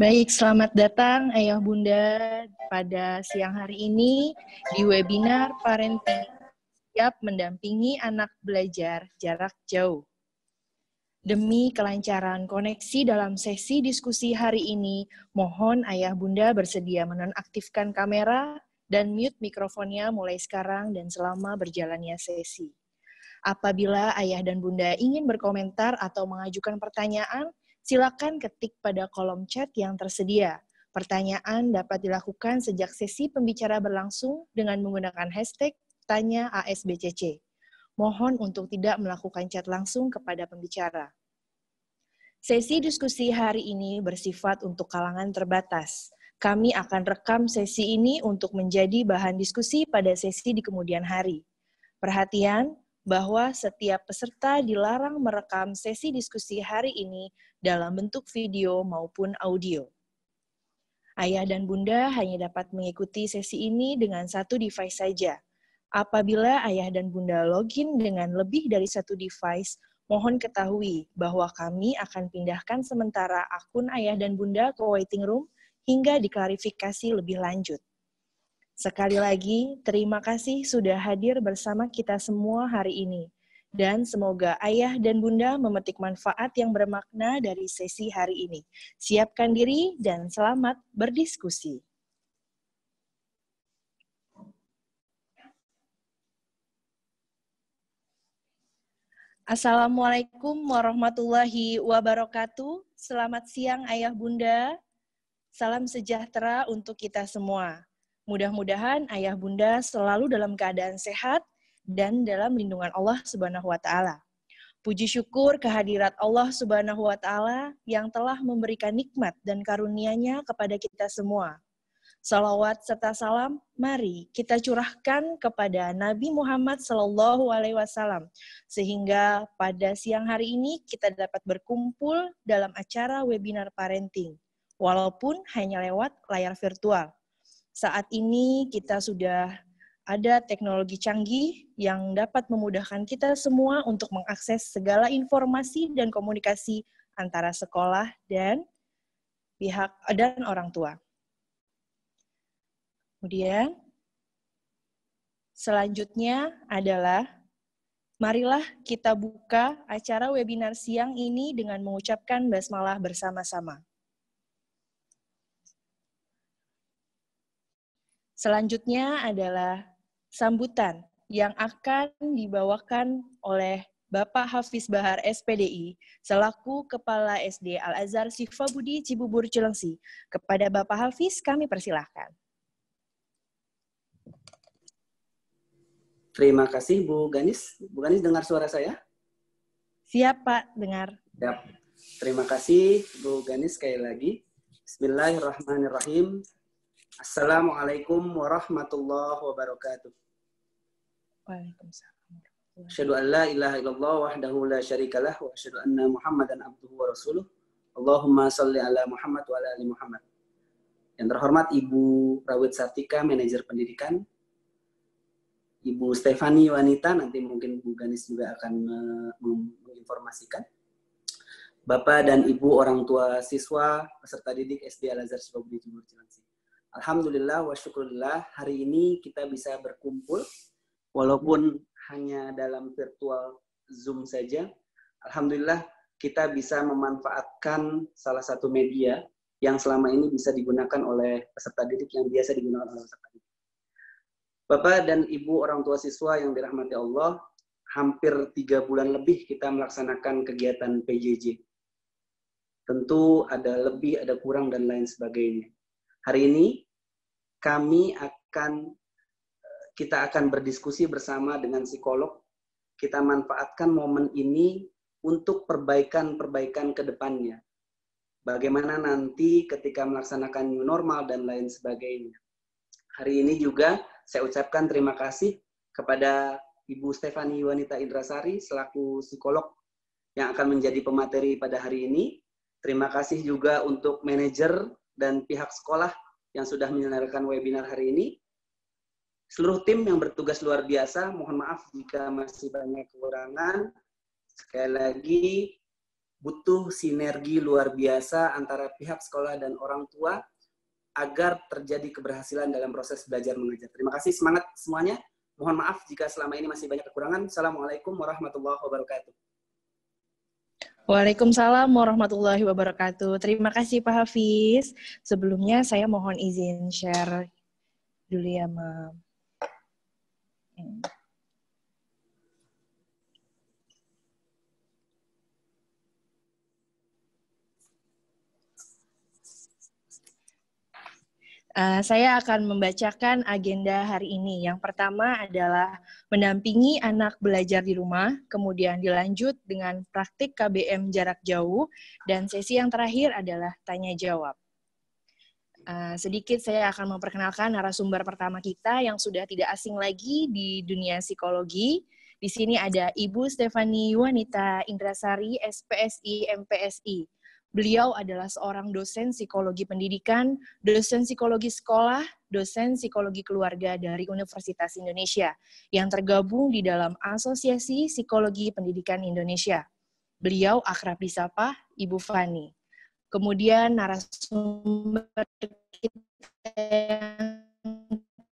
Baik, selamat datang Ayah Bunda pada siang hari ini di webinar Parenting Siap Mendampingi Anak Belajar Jarak Jauh. Demi kelancaran koneksi dalam sesi diskusi hari ini, mohon Ayah Bunda bersedia menonaktifkan kamera dan mute mikrofonnya mulai sekarang dan selama berjalannya sesi. Apabila Ayah dan Bunda ingin berkomentar atau mengajukan pertanyaan, silakan ketik pada kolom chat yang tersedia. Pertanyaan dapat dilakukan sejak sesi pembicara berlangsung dengan menggunakan hashtag Tanya ASBCC. Mohon untuk tidak melakukan chat langsung kepada pembicara. Sesi diskusi hari ini bersifat untuk kalangan terbatas. Kami akan rekam sesi ini untuk menjadi bahan diskusi pada sesi di kemudian hari. Perhatian, bahwa setiap peserta dilarang merekam sesi diskusi hari ini dalam bentuk video maupun audio. Ayah dan Bunda hanya dapat mengikuti sesi ini dengan satu device saja. Apabila Ayah dan Bunda login dengan lebih dari satu device, mohon ketahui bahwa kami akan pindahkan sementara akun Ayah dan Bunda ke waiting room hingga diklarifikasi lebih lanjut. Sekali lagi, terima kasih sudah hadir bersama kita semua hari ini. Dan semoga Ayah dan Bunda memetik manfaat yang bermakna dari sesi hari ini. Siapkan diri dan selamat berdiskusi. Assalamualaikum warahmatullahi wabarakatuh. Selamat siang Ayah Bunda. Salam sejahtera untuk kita semua. Mudah-mudahan Ayah Bunda selalu dalam keadaan sehat dan dalam lindungan Allah Subhanahu wa Ta'ala. Puji syukur kehadirat Allah Subhanahu wa Ta'ala yang telah memberikan nikmat dan karunia-Nya kepada kita semua. Salawat serta salam, mari kita curahkan kepada Nabi Muhammad SAW, sehingga pada siang hari ini kita dapat berkumpul dalam acara webinar parenting, walaupun hanya lewat layar virtual. Saat ini kita sudah ada teknologi canggih yang dapat memudahkan kita semua untuk mengakses segala informasi dan komunikasi antara sekolah dan pihak dan orang tua. Kemudian, selanjutnya adalah marilah kita buka acara webinar siang ini dengan mengucapkan basmalah bersama-sama. Selanjutnya adalah sambutan yang akan dibawakan oleh Bapak Hafiz Bahar SPDI selaku Kepala SD Al-Azhar Sifabudi Cibubur Cilengsi. Kepada Bapak Hafiz kami persilahkan. Terima kasih Bu Ganis. Bu Ganis dengar suara saya? Siap Pak, dengar. Siap. Terima kasih Bu Ganis sekali lagi. Bismillahirrahmanirrahim. Assalamualaikum warahmatullahi wabarakatuh. Waalaikumsalam. Asyhadu an la ilaha illallah wahdahu la syarikalah wa asyhadu anna Muhammadan abduhu wa rasuluh. Allahumma shalli ala Muhammad wa ala ali Muhammad. Yang terhormat Ibu Rawit Sartika, manajer pendidikan. Ibu Stefani Wanita, nanti mungkin Bu Ganis juga akan menginformasikan. Bapak dan Ibu orang tua siswa, peserta didik SD Al-Azhar Sifabudi Cibubur Cilengsi. Alhamdulillah wa syukurillah, hari ini kita bisa berkumpul, walaupun hanya dalam virtual Zoom saja. Alhamdulillah kita bisa memanfaatkan salah satu media yang selama ini bisa digunakan oleh peserta didik, yang biasa digunakan oleh peserta didik. Bapak dan Ibu orang tua siswa yang dirahmati Allah, hampir 3 bulan lebih kita melaksanakan kegiatan PJJ. Tentu ada lebih, ada kurang, dan lain sebagainya. Hari ini kita akan berdiskusi bersama dengan psikolog. Kita manfaatkan momen ini untuk perbaikan ke depannya. Bagaimana nanti ketika melaksanakan new normal dan lain sebagainya. Hari ini juga saya ucapkan terima kasih kepada Ibu Stefani Wanita Indrasari selaku psikolog yang akan menjadi pemateri pada hari ini. Terima kasih juga untuk manajer dan pihak sekolah yang sudah menyelenggarakan webinar hari ini. Seluruh tim yang bertugas luar biasa, mohon maaf jika masih banyak kekurangan. Sekali lagi, butuh sinergi luar biasa antara pihak sekolah dan orang tua agar terjadi keberhasilan dalam proses belajar mengajar. Terima kasih, semangat semuanya. Mohon maaf jika selama ini masih banyak kekurangan. Assalamualaikum warahmatullahi wabarakatuh. Waalaikumsalam warahmatullahi wabarakatuh. Terima kasih Pak Hafiz. Sebelumnya saya mohon izin share dulu ya, Mam. Saya akan membacakan agenda hari ini. Yang pertama adalah mendampingi anak belajar di rumah, kemudian dilanjut dengan praktik KBM jarak jauh, dan sesi yang terakhir adalah tanya jawab. Sedikit saya akan memperkenalkan narasumber pertama kita yang sudah tidak asing lagi di dunia psikologi. Di sini ada Ibu Stefani Wanita Indrasari, SPSI, MPSI. Beliau adalah seorang dosen psikologi pendidikan, dosen psikologi sekolah, dosen psikologi keluarga dari Universitas Indonesia, yang tergabung di dalam Asosiasi Psikologi Pendidikan Indonesia. Beliau akrab disapa Ibu Fani. Kemudian narasumber kita yang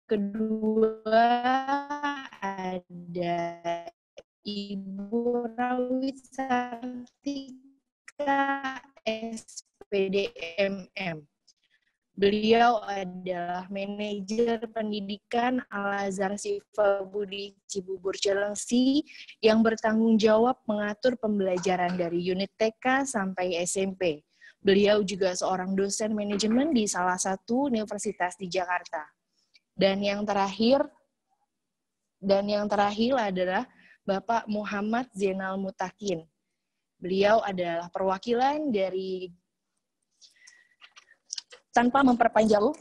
kedua ada Ibu Rawit Sartika, SPDMM. Beliau adalah manajer pendidikan Al-Azhar Sifabudi Cibubur Cilengsi yang bertanggung jawab mengatur pembelajaran dari unit TK sampai SMP. Beliau juga seorang dosen manajemen di salah satu universitas di Jakarta. Dan yang terakhir adalah Bapak Muhammad Zainal Mutakin. Beliau adalah perwakilan dari, tanpa memperpanjang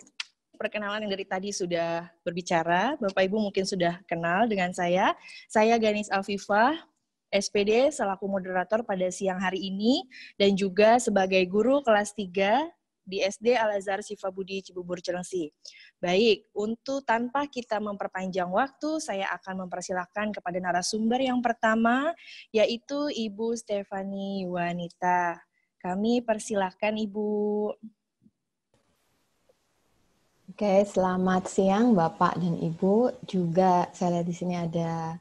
perkenalan yang dari tadi sudah berbicara, Bapak Ibu mungkin sudah kenal dengan saya. Saya Ganis Alfifah, SPD selaku moderator pada siang hari ini, dan juga sebagai guru kelas 3 di SD Al-Azhar Sifabudi Cibubur Cilengsi. Baik, untuk tanpa kita memperpanjang waktu, saya akan mempersilahkan kepada narasumber yang pertama, yaitu Ibu Stefani Wanita. Kami persilahkan Ibu. Oke, selamat siang Bapak dan Ibu. Juga saya lihat di sini ada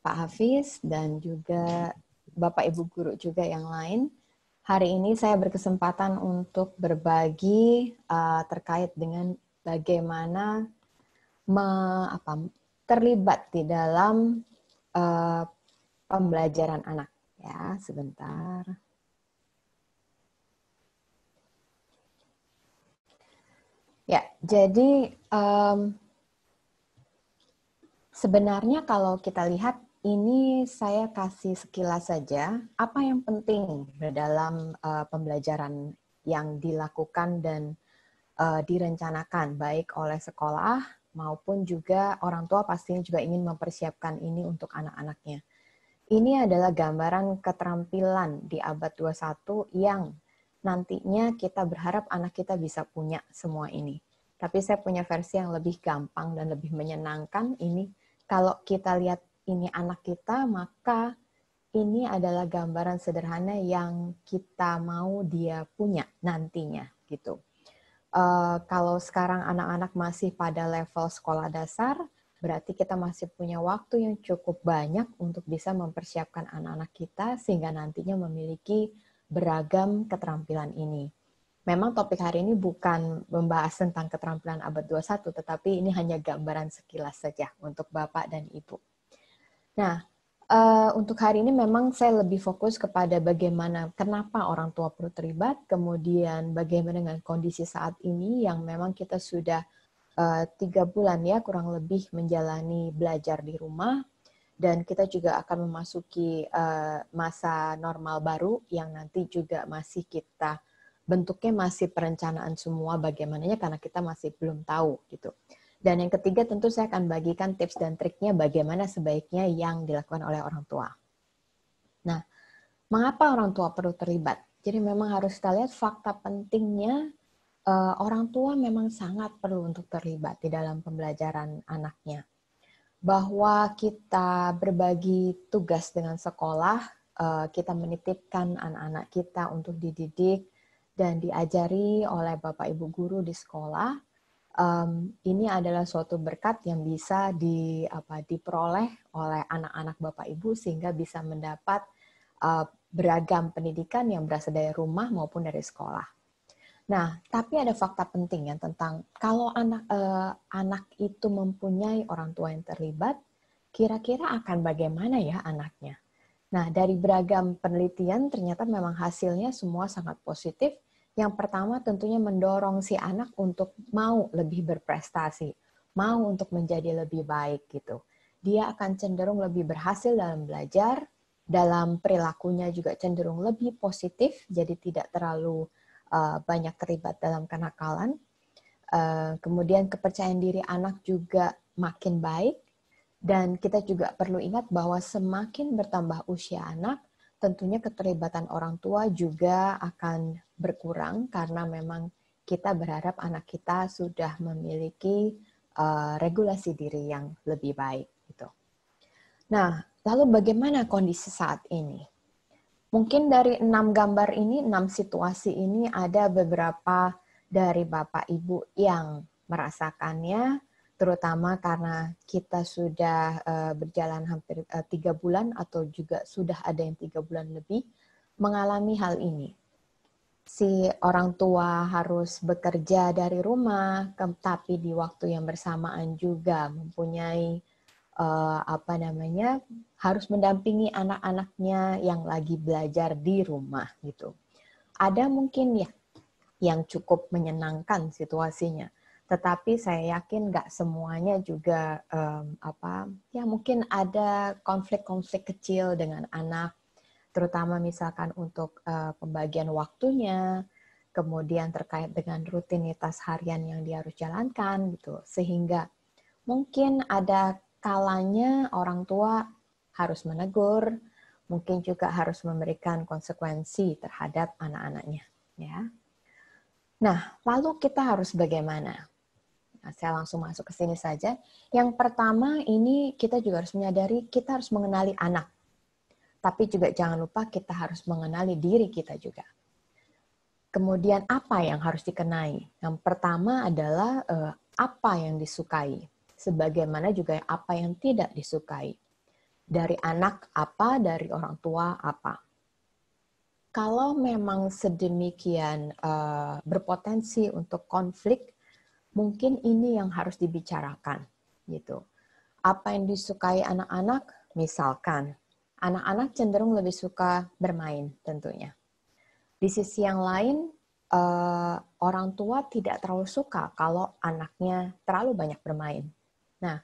Pak Hafiz dan juga Bapak Ibu guru juga yang lain. Hari ini saya berkesempatan untuk berbagi terkait dengan bagaimana terlibat di dalam pembelajaran anak. Ya, sebentar. Ya, jadi sebenarnya kalau kita lihat ini saya kasih sekilas saja apa yang penting dalam pembelajaran yang dilakukan dan direncanakan baik oleh sekolah maupun juga orang tua pastinya juga ingin mempersiapkan ini untuk anak-anaknya. Ini adalah gambaran keterampilan di abad 21 yang nantinya kita berharap anak kita bisa punya semua ini. Tapi saya punya versi yang lebih gampang dan lebih menyenangkan. Ini kalau kita lihat ini anak kita, maka ini adalah gambaran sederhana yang kita mau dia punya nantinya gitu. Kalau sekarang anak-anak masih pada level sekolah dasar, berarti kita masih punya waktu yang cukup banyak untuk bisa mempersiapkan anak-anak kita sehingga nantinya memiliki beragam keterampilan ini. Memang topik hari ini bukan membahas tentang keterampilan abad 21, tetapi ini hanya gambaran sekilas saja untuk Bapak dan Ibu. Nah, untuk hari ini memang saya lebih fokus kepada bagaimana, kenapa orang tua perlu terlibat, kemudian bagaimana dengan kondisi saat ini yang memang kita sudah 3 bulan ya kurang lebih menjalani belajar di rumah, dan kita juga akan memasuki masa normal baru yang nanti juga masih kita bentuknya masih perencanaan semua bagaimananya karena kita masih belum tahu gitu. Dan yang ketiga tentu saya akan bagikan tips dan triknya bagaimana sebaiknya yang dilakukan oleh orang tua. Nah, mengapa orang tua perlu terlibat? Jadi memang harus kita lihat fakta pentingnya orang tua memang sangat perlu untuk terlibat di dalam pembelajaran anaknya. Bahwa kita berbagi tugas dengan sekolah kita menitipkan anak-anak kita untuk dididik dan diajari oleh Bapak Ibu guru di sekolah, ini adalah suatu berkat yang bisa diperoleh oleh anak-anak Bapak Ibu sehingga bisa mendapat beragam pendidikan yang berasal dari rumah maupun dari sekolah. Nah, tapi ada fakta penting ya tentang kalau anak itu mempunyai orang tua yang terlibat, kira-kira akan bagaimana ya anaknya? Nah, dari beragam penelitian ternyata memang hasilnya semua sangat positif. Yang pertama tentunya mendorong si anak untuk mau lebih berprestasi, mau untuk menjadi lebih baik gitu. Dia akan cenderung lebih berhasil dalam belajar, dalam perilakunya juga cenderung lebih positif, jadi tidak terlalu banyak terlibat dalam kenakalan. Kemudian kepercayaan diri anak juga makin baik. Dan kita juga perlu ingat bahwa semakin bertambah usia anak, tentunya keterlibatan orang tua juga akan berkurang karena memang kita berharap anak kita sudah memiliki regulasi diri yang lebih baik. Gitu. Nah, lalu bagaimana kondisi saat ini? Mungkin dari 6 gambar ini, 6 situasi ini ada beberapa dari Bapak Ibu yang merasakannya, terutama karena kita sudah berjalan hampir 3 bulan atau juga sudah ada yang 3 bulan lebih mengalami hal ini. Si orang tua harus bekerja dari rumah, tapi di waktu yang bersamaan juga mempunyai harus mendampingi anak-anaknya yang lagi belajar di rumah gitu. Ada mungkin ya yang cukup menyenangkan situasinya. Tetapi saya yakin nggak semuanya juga mungkin ada konflik-konflik kecil dengan anak, terutama misalkan untuk pembagian waktunya, kemudian terkait dengan rutinitas harian yang dia harus jalankan gitu, sehingga mungkin ada kalanya orang tua harus menegur, mungkin juga harus memberikan konsekuensi terhadap anak-anaknya, ya. Nah, lalu kita harus bagaimana? Nah, saya langsung masuk ke sini saja. Yang pertama ini kita juga harus menyadari kita harus mengenali anak. Tapi juga jangan lupa kita harus mengenali diri kita juga. Kemudian apa yang harus dikenai? Yang pertama adalah apa yang disukai. Sebagaimana juga apa yang tidak disukai. Dari anak apa, dari orang tua apa. Kalau memang sedemikian berpotensi untuk konflik, mungkin ini yang harus dibicarakan, gitu. Apa yang disukai anak-anak, misalkan, anak-anak cenderung lebih suka bermain, tentunya. Di sisi yang lain, orang tua tidak terlalu suka kalau anaknya terlalu banyak bermain. Nah,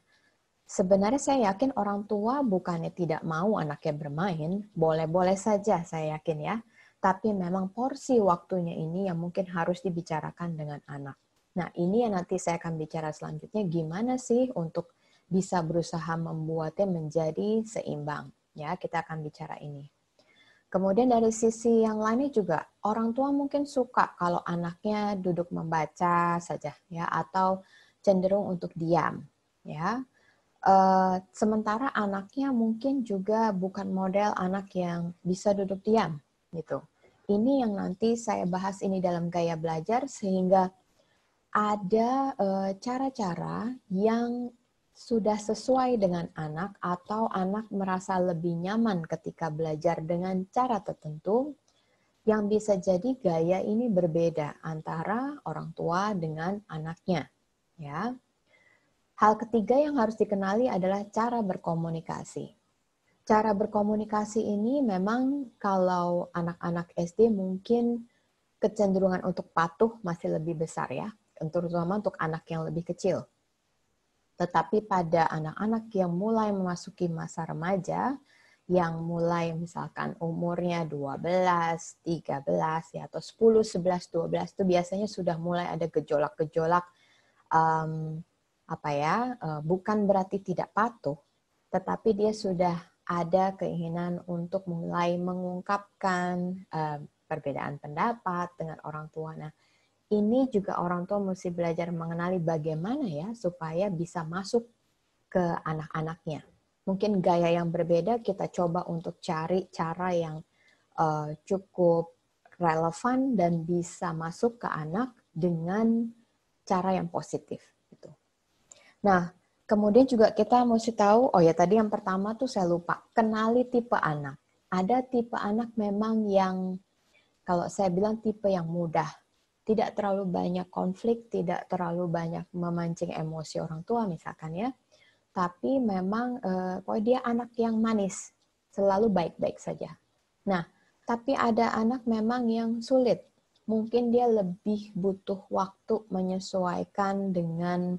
sebenarnya saya yakin orang tua bukannya tidak mau anaknya bermain, boleh-boleh saja saya yakin ya, tapi memang porsi waktunya ini yang mungkin harus dibicarakan dengan anak. Nah, ini yang nanti saya akan bicara selanjutnya, gimana sih untuk bisa berusaha membuatnya menjadi seimbang. Ya, kita akan bicara ini. Kemudian dari sisi yang lainnya juga, orang tua mungkin suka kalau anaknya duduk membaca saja, ya, atau cenderung untuk diam. Ya. Sementara anaknya mungkin juga bukan model anak yang bisa duduk diam. Gitu. Ini yang nanti saya bahas ini dalam gaya belajar, sehingga ada cara-cara yang sudah sesuai dengan anak atau anak merasa lebih nyaman ketika belajar dengan cara tertentu yang bisa jadi gaya ini berbeda antara orang tua dengan anaknya. Ya. Hal ketiga yang harus dikenali adalah cara berkomunikasi. Cara berkomunikasi ini memang kalau anak-anak SD mungkin kecenderungan untuk patuh masih lebih besar ya, terutama untuk anak yang lebih kecil. Tetapi pada anak-anak yang mulai memasuki masa remaja, yang mulai misalkan umurnya 12, 13, ya, atau 10, 11, 12, itu biasanya sudah mulai ada gejolak-gejolak, bukan berarti tidak patuh, tetapi dia sudah ada keinginan untuk mulai mengungkapkan perbedaan pendapat dengan orang tua. Nah, ini juga orang tua mesti belajar mengenali bagaimana ya supaya bisa masuk ke anak-anaknya. mungkin gaya yang berbeda, kita coba untuk cari cara yang cukup relevan dan bisa masuk ke anak dengan cara yang positif. Gitu. Nah, kemudian juga kita mesti tahu, oh ya tadi yang pertama tuh saya lupa, kenali tipe anak. Ada tipe anak memang yang, kalau saya bilang tipe yang mudah, tidak terlalu banyak konflik, tidak terlalu banyak memancing emosi orang tua misalkan ya, tapi memang pokoknya dia anak yang manis, selalu baik-baik saja. Nah, tapi ada anak memang yang sulit. Mungkin dia lebih butuh waktu menyesuaikan dengan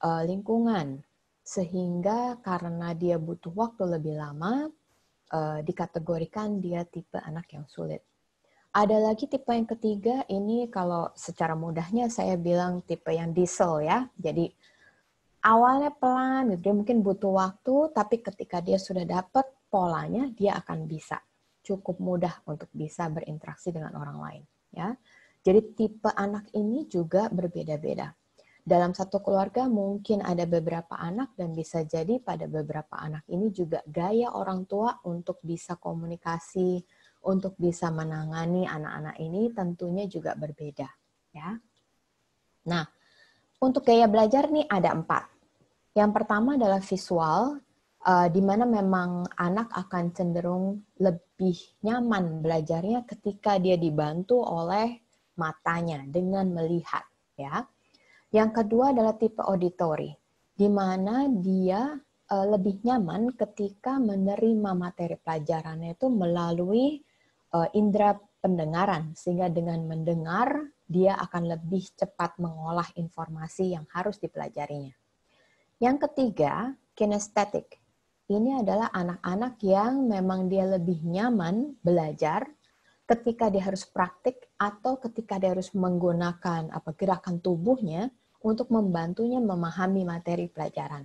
lingkungan. Sehingga karena dia butuh waktu lebih lama, dikategorikan dia tipe anak yang sulit. Ada lagi tipe yang ketiga, ini kalau secara mudahnya saya bilang tipe yang diesel ya. Jadi awalnya pelan, dia mungkin butuh waktu, tapi ketika dia sudah dapat polanya, dia akan bisa cukup mudah untuk bisa berinteraksi dengan orang lain. Ya, jadi tipe anak ini juga berbeda-beda. Dalam satu keluarga mungkin ada beberapa anak dan bisa jadi pada beberapa anak ini juga gaya orang tua untuk bisa komunikasi, untuk bisa menangani anak-anak ini tentunya juga berbeda. Ya. Nah, untuk gaya belajar nih ada 4. Yang pertama adalah visual, di mana memang anak akan cenderung lebih nyaman belajarnya ketika dia dibantu oleh matanya dengan melihat. Ya. Yang kedua adalah tipe auditory, di mana dia lebih nyaman ketika menerima materi pelajarannya itu melalui indera pendengaran, sehingga dengan mendengar dia akan lebih cepat mengolah informasi yang harus dipelajarinya. Yang ketiga, kinestetik. Ini adalah anak-anak yang memang dia lebih nyaman belajar ketika dia harus praktik atau ketika dia harus menggunakan gerakan tubuhnya untuk membantunya memahami materi pelajaran.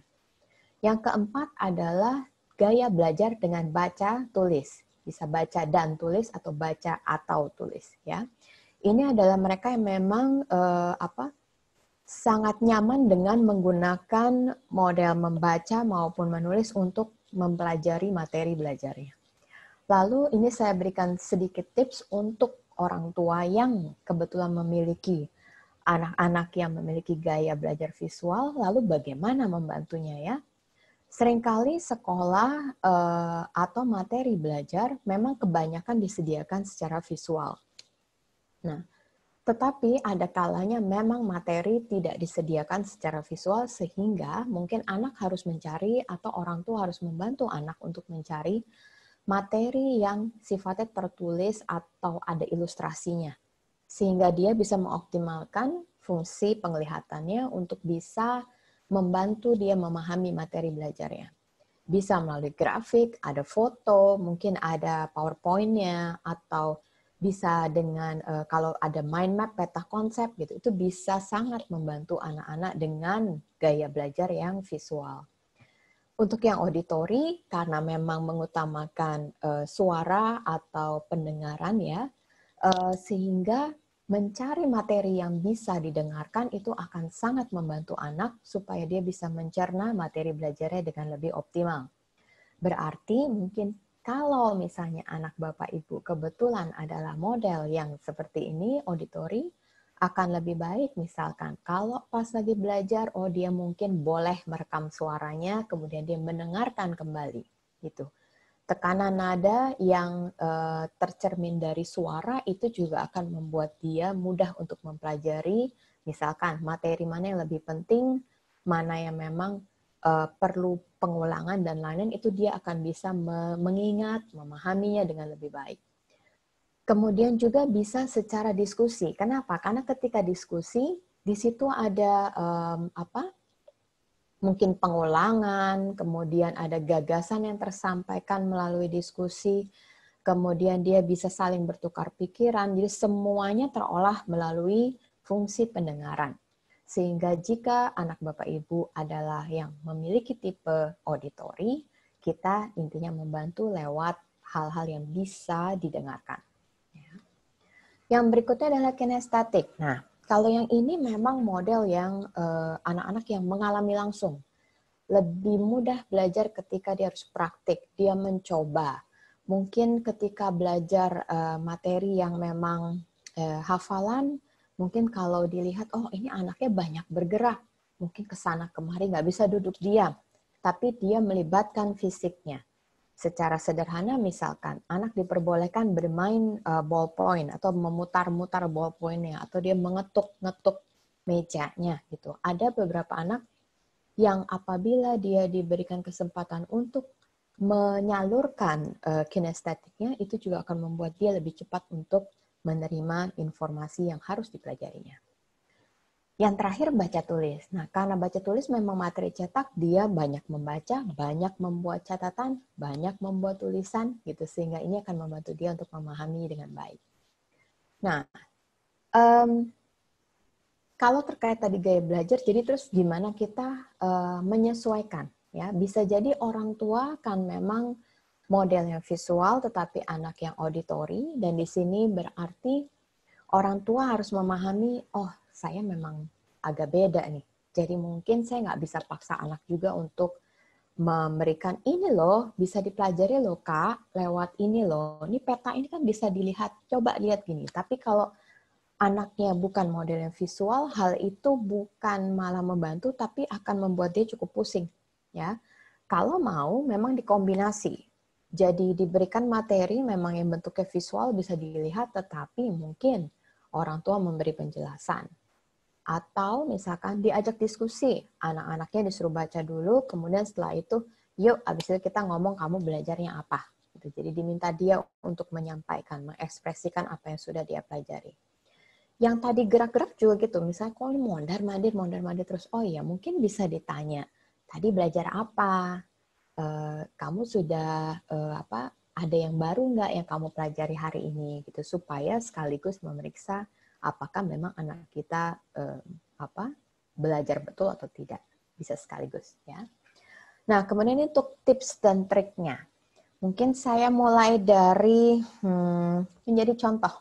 Yang keempat adalah gaya belajar dengan baca tulis. Bisa baca dan tulis atau baca atau tulis ya. Ini adalah mereka yang memang sangat nyaman dengan menggunakan model membaca maupun menulis untuk mempelajari materi belajarnya. Lalu ini saya berikan sedikit tips untuk orang tua yang kebetulan memiliki anak-anak yang memiliki gaya belajar visual, lalu bagaimana membantunya ya? Seringkali sekolah atau materi belajar memang kebanyakan disediakan secara visual. Nah, tetapi ada kalanya memang materi tidak disediakan secara visual sehingga mungkin anak harus mencari atau orang tua harus membantu anak untuk mencari materi yang sifatnya tertulis atau ada ilustrasinya. Sehingga dia bisa mengoptimalkan fungsi penglihatannya untuk bisa membantu dia memahami materi belajarnya. Bisa melalui grafik, ada foto, mungkin ada PowerPoint-nya, atau bisa dengan kalau ada mind map, peta konsep gitu, itu bisa sangat membantu anak-anak dengan gaya belajar yang visual. Untuk yang auditory, karena memang mengutamakan suara atau pendengaran ya, sehingga mencari materi yang bisa didengarkan itu akan sangat membantu anak supaya dia bisa mencerna materi belajarnya dengan lebih optimal. Berarti mungkin kalau misalnya anak Bapak Ibu kebetulan adalah model yang seperti ini, auditory, akan lebih baik misalkan kalau pas lagi belajar, oh dia mungkin boleh merekam suaranya, kemudian dia mendengarkan kembali. Gitu. Tekanan nada yang tercermin dari suara itu juga akan membuat dia mudah untuk mempelajari, misalkan materi mana yang lebih penting, mana yang memang perlu pengulangan dan lain-lain, itu dia akan bisa mengingat, memahaminya dengan lebih baik. Kemudian juga bisa secara diskusi. Kenapa? Karena ketika diskusi, di situ ada mungkin pengulangan, kemudian ada gagasan yang tersampaikan melalui diskusi, kemudian dia bisa saling bertukar pikiran, jadi semuanya terolah melalui fungsi pendengaran. Sehingga jika anak Bapak Ibu adalah yang memiliki tipe auditory, kita intinya membantu lewat hal-hal yang bisa didengarkan. Yang berikutnya adalah kinestetik. Nah, kalau yang ini memang model yang anak-anak yang mengalami langsung. lebih mudah belajar ketika dia harus praktik, dia mencoba. Mungkin ketika belajar materi yang memang hafalan, mungkin kalau dilihat, oh ini anaknya banyak bergerak, mungkin ke sana kemari nggak bisa duduk diam, tapi dia melibatkan fisiknya. Secara sederhana misalkan, anak diperbolehkan bermain ballpoint atau memutar-mutar ballpointnya, atau dia mengetuk-ngetuk mejanya gitu. Ada beberapa anak yang apabila dia diberikan kesempatan untuk menyalurkan kinestetiknya, itu juga akan membuat dia lebih cepat untuk menerima informasi yang harus dipelajarinya. Yang terakhir, baca tulis. Nah, karena baca tulis memang materi cetak, dia banyak membaca, banyak membuat catatan, banyak membuat tulisan, gitu, sehingga ini akan membantu dia untuk memahami dengan baik. Nah, kalau terkait tadi gaya belajar, jadi terus gimana kita menyesuaikan? Ya, bisa jadi orang tua kan memang modelnya visual, tetapi anak yang auditori, dan di sini berarti orang tua harus memahami, oh saya memang agak beda nih. Jadi mungkin saya nggak bisa paksa anak juga untuk memberikan ini loh, bisa dipelajari loh Kak, lewat ini loh. Ini peta ini kan bisa dilihat, coba lihat gini. Tapi kalau anaknya bukan model yang visual, hal itu bukan malah membantu, tapi akan membuat dia cukup pusing. Ya, kalau mau memang dikombinasi. Jadi diberikan materi memang yang bentuknya visual bisa dilihat, tetapi mungkin orang tua memberi penjelasan. Atau misalkan diajak diskusi, anak-anaknya disuruh baca dulu, kemudian setelah itu, yuk abis itu kita ngomong kamu belajarnya apa. Jadi diminta dia untuk menyampaikan, mengekspresikan apa yang sudah dia pelajari. Yang tadi gerak-gerak juga gitu, misalnya kalau mondar-mandir terus, oh ya mungkin bisa ditanya, tadi belajar apa? Kamu sudah ada yang baru nggak yang kamu pelajari hari ini gitu, supaya sekaligus memeriksa apakah memang anak kita belajar betul atau tidak, bisa sekaligus ya. Nah kemudian untuk tips dan triknya, mungkin saya mulai dari menjadi contoh.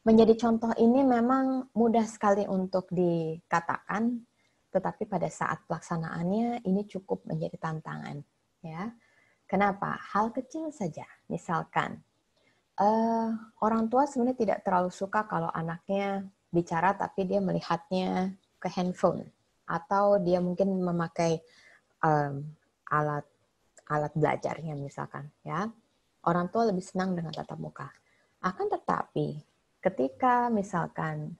Menjadi contoh ini memang mudah sekali untuk dikatakan, tetapi pada saat pelaksanaannya ini cukup menjadi tantangan. Ya, kenapa? Hal kecil saja, misalkan orang tua sebenarnya tidak terlalu suka kalau anaknya bicara tapi dia melihatnya ke handphone, atau dia mungkin memakai alat belajarnya misalkan. Ya, orang tua lebih senang dengan tatap muka. Akan tetapi ketika misalkan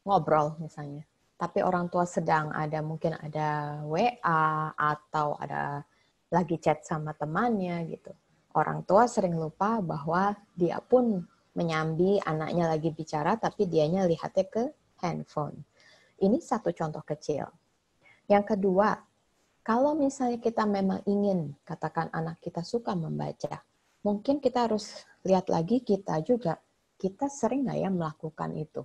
ngobrol misalnya, tapi orang tua sedang mungkin ada WA atau ada lagi chat sama temannya gitu. Orang tua sering lupa bahwa dia pun menyambi anaknya lagi bicara, tapi dianya lihatnya ke handphone. Ini satu contoh kecil. Yang kedua, kalau misalnya kita memang ingin, katakan anak kita suka membaca, mungkin kita harus lihat lagi kita juga, kita sering nggak ya melakukan itu?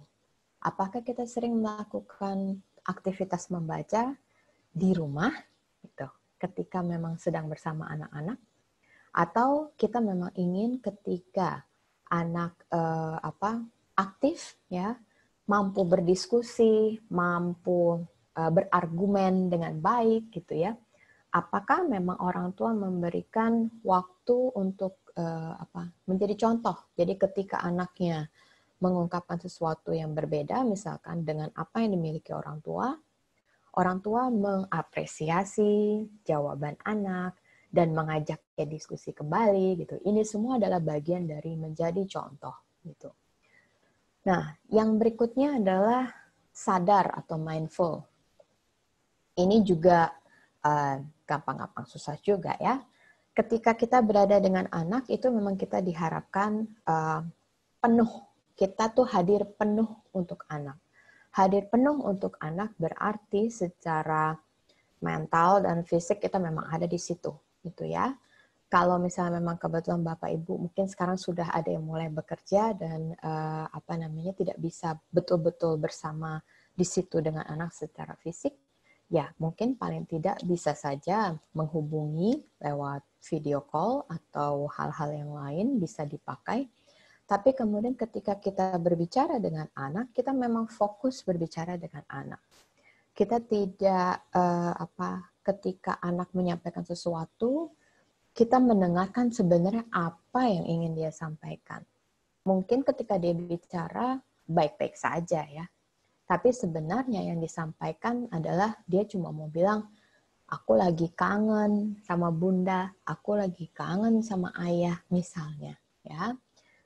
Apakah kita sering melakukan aktivitas membaca di rumah, gitu, ketika memang sedang bersama anak-anak, atau kita memang ingin ketika anak aktif, ya, mampu berdiskusi, mampu berargumen dengan baik, gitu ya? Apakah memang orang tua memberikan waktu untuk menjadi contoh? Jadi ketika anaknya mengungkapkan sesuatu yang berbeda, misalkan dengan apa yang dimiliki orang tua mengapresiasi jawaban anak dan mengajaknya diskusi kembali, gitu. Ini semua adalah bagian dari menjadi contoh, gitu. Nah, yang berikutnya adalah sadar atau mindful. Ini juga gampang-gampang susah juga ya. Ketika kita berada dengan anak, itu memang kita diharapkan penuh. Kita tuh hadir penuh untuk anak. Hadir penuh untuk anak berarti secara mental dan fisik kita memang ada di situ, gitu ya. Kalau misalnya memang kebetulan Bapak Ibu mungkin sekarang sudah ada yang mulai bekerja dan tidak bisa betul-betul bersama di situ dengan anak secara fisik, ya mungkin paling tidak bisa saja menghubungi lewat video call atau hal-hal yang lain bisa dipakai. Tapi kemudian ketika kita berbicara dengan anak, kita memang fokus berbicara dengan anak. kita tidak ketika anak menyampaikan sesuatu, kita mendengarkan sebenarnya apa yang ingin dia sampaikan. Mungkin ketika dia bicara baik-baik saja ya, tapi sebenarnya yang disampaikan adalah dia cuma mau bilang, aku lagi kangen sama bunda, aku lagi kangen sama ayah misalnya, ya.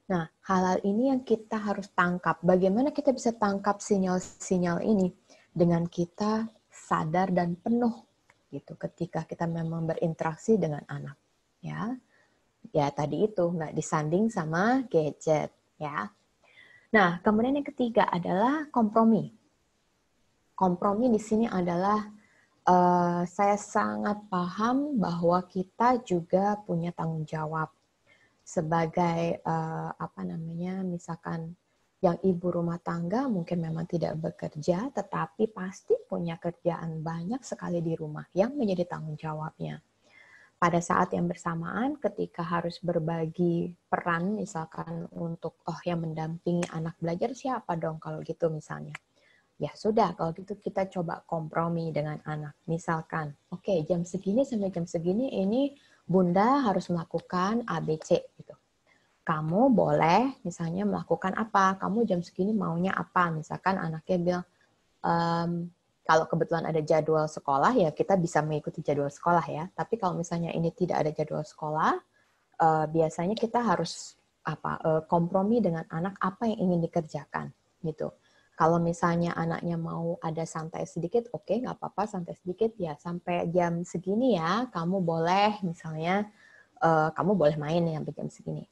Nah, hal-hal ini yang kita harus tangkap. Bagaimana kita bisa tangkap sinyal-sinyal ini? Dengan kita sadar dan penuh gitu ketika kita memang berinteraksi dengan anak, ya. Ya tadi itu nggak disanding sama gadget, ya. Nah, kemudian yang ketiga adalah kompromi. Kompromi di sini adalah saya sangat paham bahwa kita juga punya tanggung jawab sebagai misalkan yang ibu rumah tangga mungkin memang tidak bekerja, tetapi pasti punya kerjaan banyak sekali di rumah yang menjadi tanggung jawabnya. Pada saat yang bersamaan, ketika harus berbagi peran, misalkan untuk yang mendampingi anak belajar siapa dong kalau gitu misalnya. Ya sudah, kalau gitu kita coba kompromi dengan anak. Misalkan, oke, jam segini sampai jam segini ini bunda harus melakukan ABC gitu. Kamu boleh misalnya melakukan apa, kamu jam segini maunya apa. Misalkan anaknya bilang, kalau kebetulan ada jadwal sekolah ya kita bisa mengikuti jadwal sekolah ya. Tapi kalau misalnya ini tidak ada jadwal sekolah, biasanya kita harus kompromi dengan anak apa yang ingin dikerjakan gitu. Kalau misalnya anaknya mau ada santai sedikit, oke, nggak apa-apa santai sedikit ya sampai jam segini ya, kamu boleh misalnya kamu boleh main ya sampai jam segini.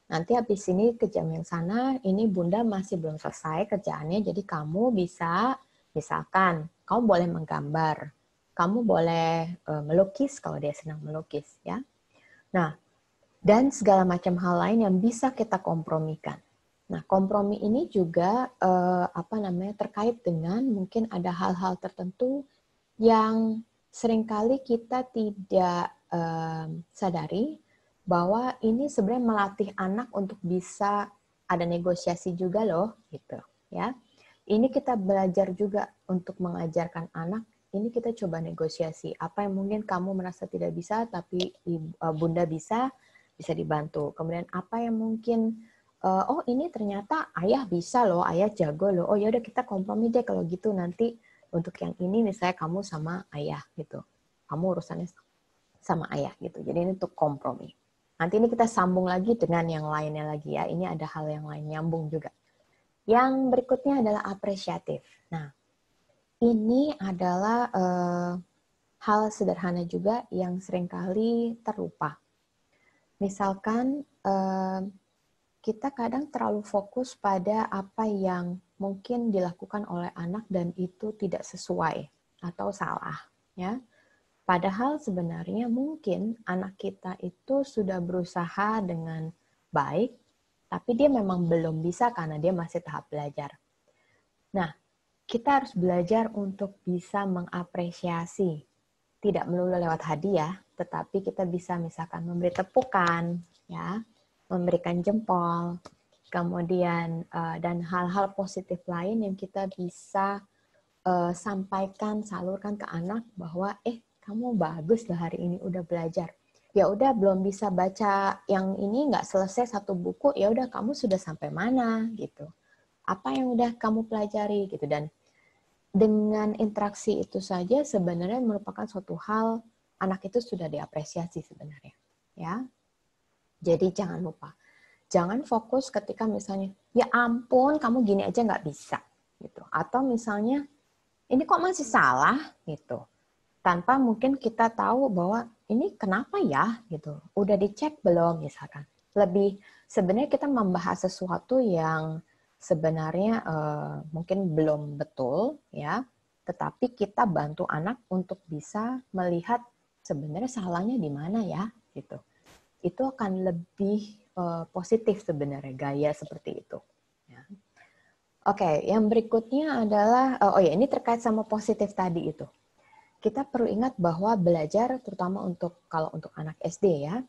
Nanti habis ini ke jam yang sana, ini bunda masih belum selesai kerjaannya, jadi kamu bisa misalkan kamu boleh menggambar, kamu boleh melukis kalau dia senang melukis ya. Nah, dan segala macam hal lain yang bisa kita kompromikan. Nah, kompromi ini juga terkait dengan mungkin ada hal-hal tertentu yang seringkali kita tidak sadari bahwa ini sebenarnya melatih anak untuk bisa ada negosiasi juga loh, gitu ya. Ini kita belajar juga untuk mengajarkan anak. Ini kita coba negosiasi. Apa yang mungkin kamu merasa tidak bisa, tapi bunda bisa dibantu. Kemudian apa yang mungkin oh ini ternyata ayah bisa loh, ayah jago loh. Oh ya udah kita kompromi deh kalau gitu nanti untuk yang ini misalnya kamu sama ayah gitu. Kamu urusannya sama ayah gitu. Jadi ini untuk kompromi. Nanti ini kita sambung lagi dengan yang lainnya lagi ya. Ini ada hal yang lain nyambung juga. Yang berikutnya adalah apresiatif. Nah, ini adalah hal sederhana juga yang seringkali terlupa. Misalkan kita kadang terlalu fokus pada apa yang mungkin dilakukan oleh anak dan itu tidak sesuai atau salah, ya. Padahal sebenarnya mungkin anak kita itu sudah berusaha dengan baik, tapi dia memang belum bisa karena dia masih tahap belajar. Nah, kita harus belajar untuk bisa mengapresiasi, tidak melulu lewat hadiah, tetapi kita bisa misalkan memberi tepukan, ya, memberikan jempol, kemudian dan hal-hal positif lain yang kita bisa sampaikan, salurkan ke anak bahwa kamu bagus loh hari ini udah belajar. Ya udah belum bisa baca yang ini nggak selesai satu buku, ya udah kamu sudah sampai mana gitu. Apa yang udah kamu pelajari gitu. Dan dengan interaksi itu saja sebenarnya merupakan suatu hal anak itu sudah diapresiasi sebenarnya, ya. Jadi jangan lupa, jangan fokus ketika misalnya ya ampun kamu gini aja nggak bisa gitu, atau misalnya ini kok masih salah gitu, tanpa mungkin kita tahu bahwa ini kenapa ya gitu, udah dicek belum misalkan. Lebih sebenarnya kita membahas sesuatu yang sebenarnya mungkin belum betul ya, tetapi kita bantu anak untuk bisa melihat sebenarnya salahnya di mana ya gitu. Itu akan lebih positif sebenarnya gaya seperti itu. Ya. Oke, yang berikutnya adalah ini terkait sama positif tadi itu. Kita perlu ingat bahwa belajar terutama kalau untuk anak SD ya,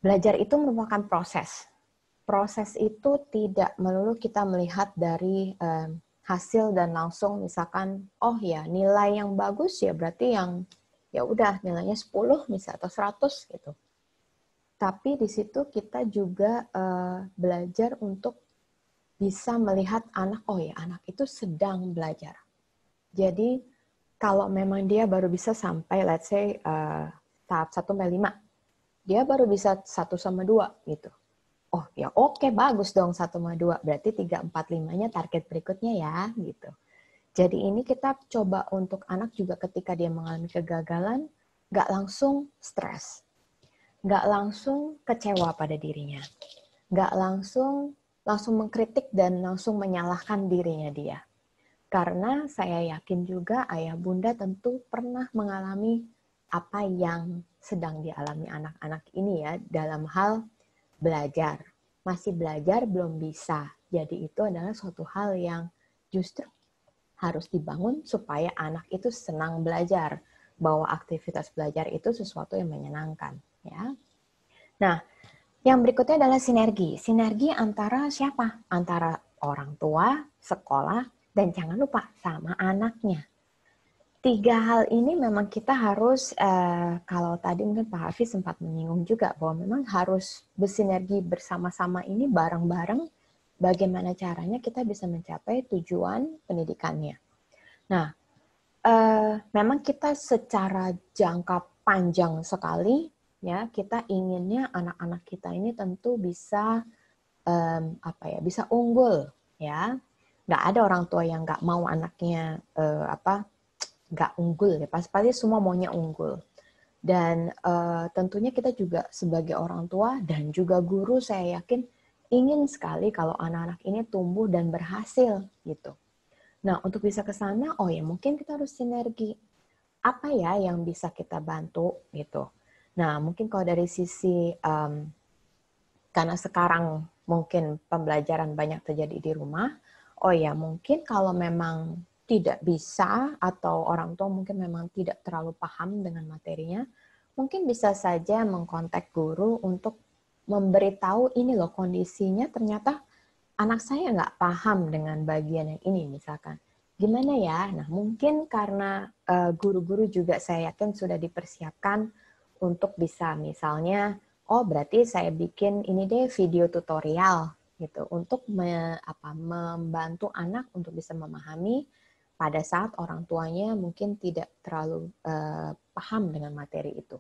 belajar itu merupakan proses. Proses itu tidak melulu kita melihat dari hasil dan langsung misalkan, oh ya nilai yang bagus ya berarti yang ya udah nilainya 10 misalnya atau 100 gitu. Tapi di situ kita juga belajar untuk bisa melihat anak, oh ya anak itu sedang belajar. Jadi kalau memang dia baru bisa sampai let's say tahap 1-5, dia baru bisa 1-2 gitu. Oh ya oke, bagus dong 1-2, berarti 3-4-5-nya target berikutnya ya gitu. Jadi ini kita coba untuk anak juga ketika dia mengalami kegagalan, nggak langsung stres, nggak langsung kecewa pada dirinya, nggak langsung mengkritik dan langsung menyalahkan dirinya dia. Karena saya yakin juga ayah bunda tentu pernah mengalami apa yang sedang dialami anak-anak ini ya dalam hal belajar. Masih belajar belum bisa. Jadi itu adalah suatu hal yang justru harus dibangun supaya anak itu senang belajar. Bahwa aktivitas belajar itu sesuatu yang menyenangkan. Ya. Nah, yang berikutnya adalah sinergi. Sinergi antara siapa? Antara orang tua, sekolah, dan jangan lupa sama anaknya. 3 hal ini memang kita harus, kalau tadi mungkin Pak Hafiz sempat menyinggung juga, bahwa memang harus bersinergi bersama-sama ini bareng-bareng, bagaimana caranya kita bisa mencapai tujuan pendidikannya. Nah, memang kita secara jangka panjang sekali, ya kita inginnya anak-anak kita ini tentu bisa bisa unggul, ya. Nggak ada orang tua yang nggak mau anaknya nggak unggul ya, pasti semua maunya unggul. Dan tentunya kita juga sebagai orang tua dan juga guru saya yakin ingin sekali kalau anak-anak ini tumbuh dan berhasil gitu. Nah untuk bisa ke sana, oh ya mungkin kita harus sinergi. Apa ya yang bisa kita bantu gitu. Nah mungkin kalau dari sisi karena sekarang mungkin pembelajaran banyak terjadi di rumah, oh ya mungkin kalau memang tidak bisa atau orang tua mungkin memang tidak terlalu paham dengan materinya, mungkin bisa saja mengkontak guru untuk memberitahu ini loh kondisinya ternyata anak saya nggak paham dengan bagian yang ini misalkan. Gimana ya? Nah mungkin karena guru-guru juga saya yakin sudah dipersiapkan untuk bisa misalnya, oh berarti saya bikin ini deh video tutorial gitu untuk membantu anak untuk bisa memahami pada saat orang tuanya mungkin tidak terlalu paham dengan materi itu.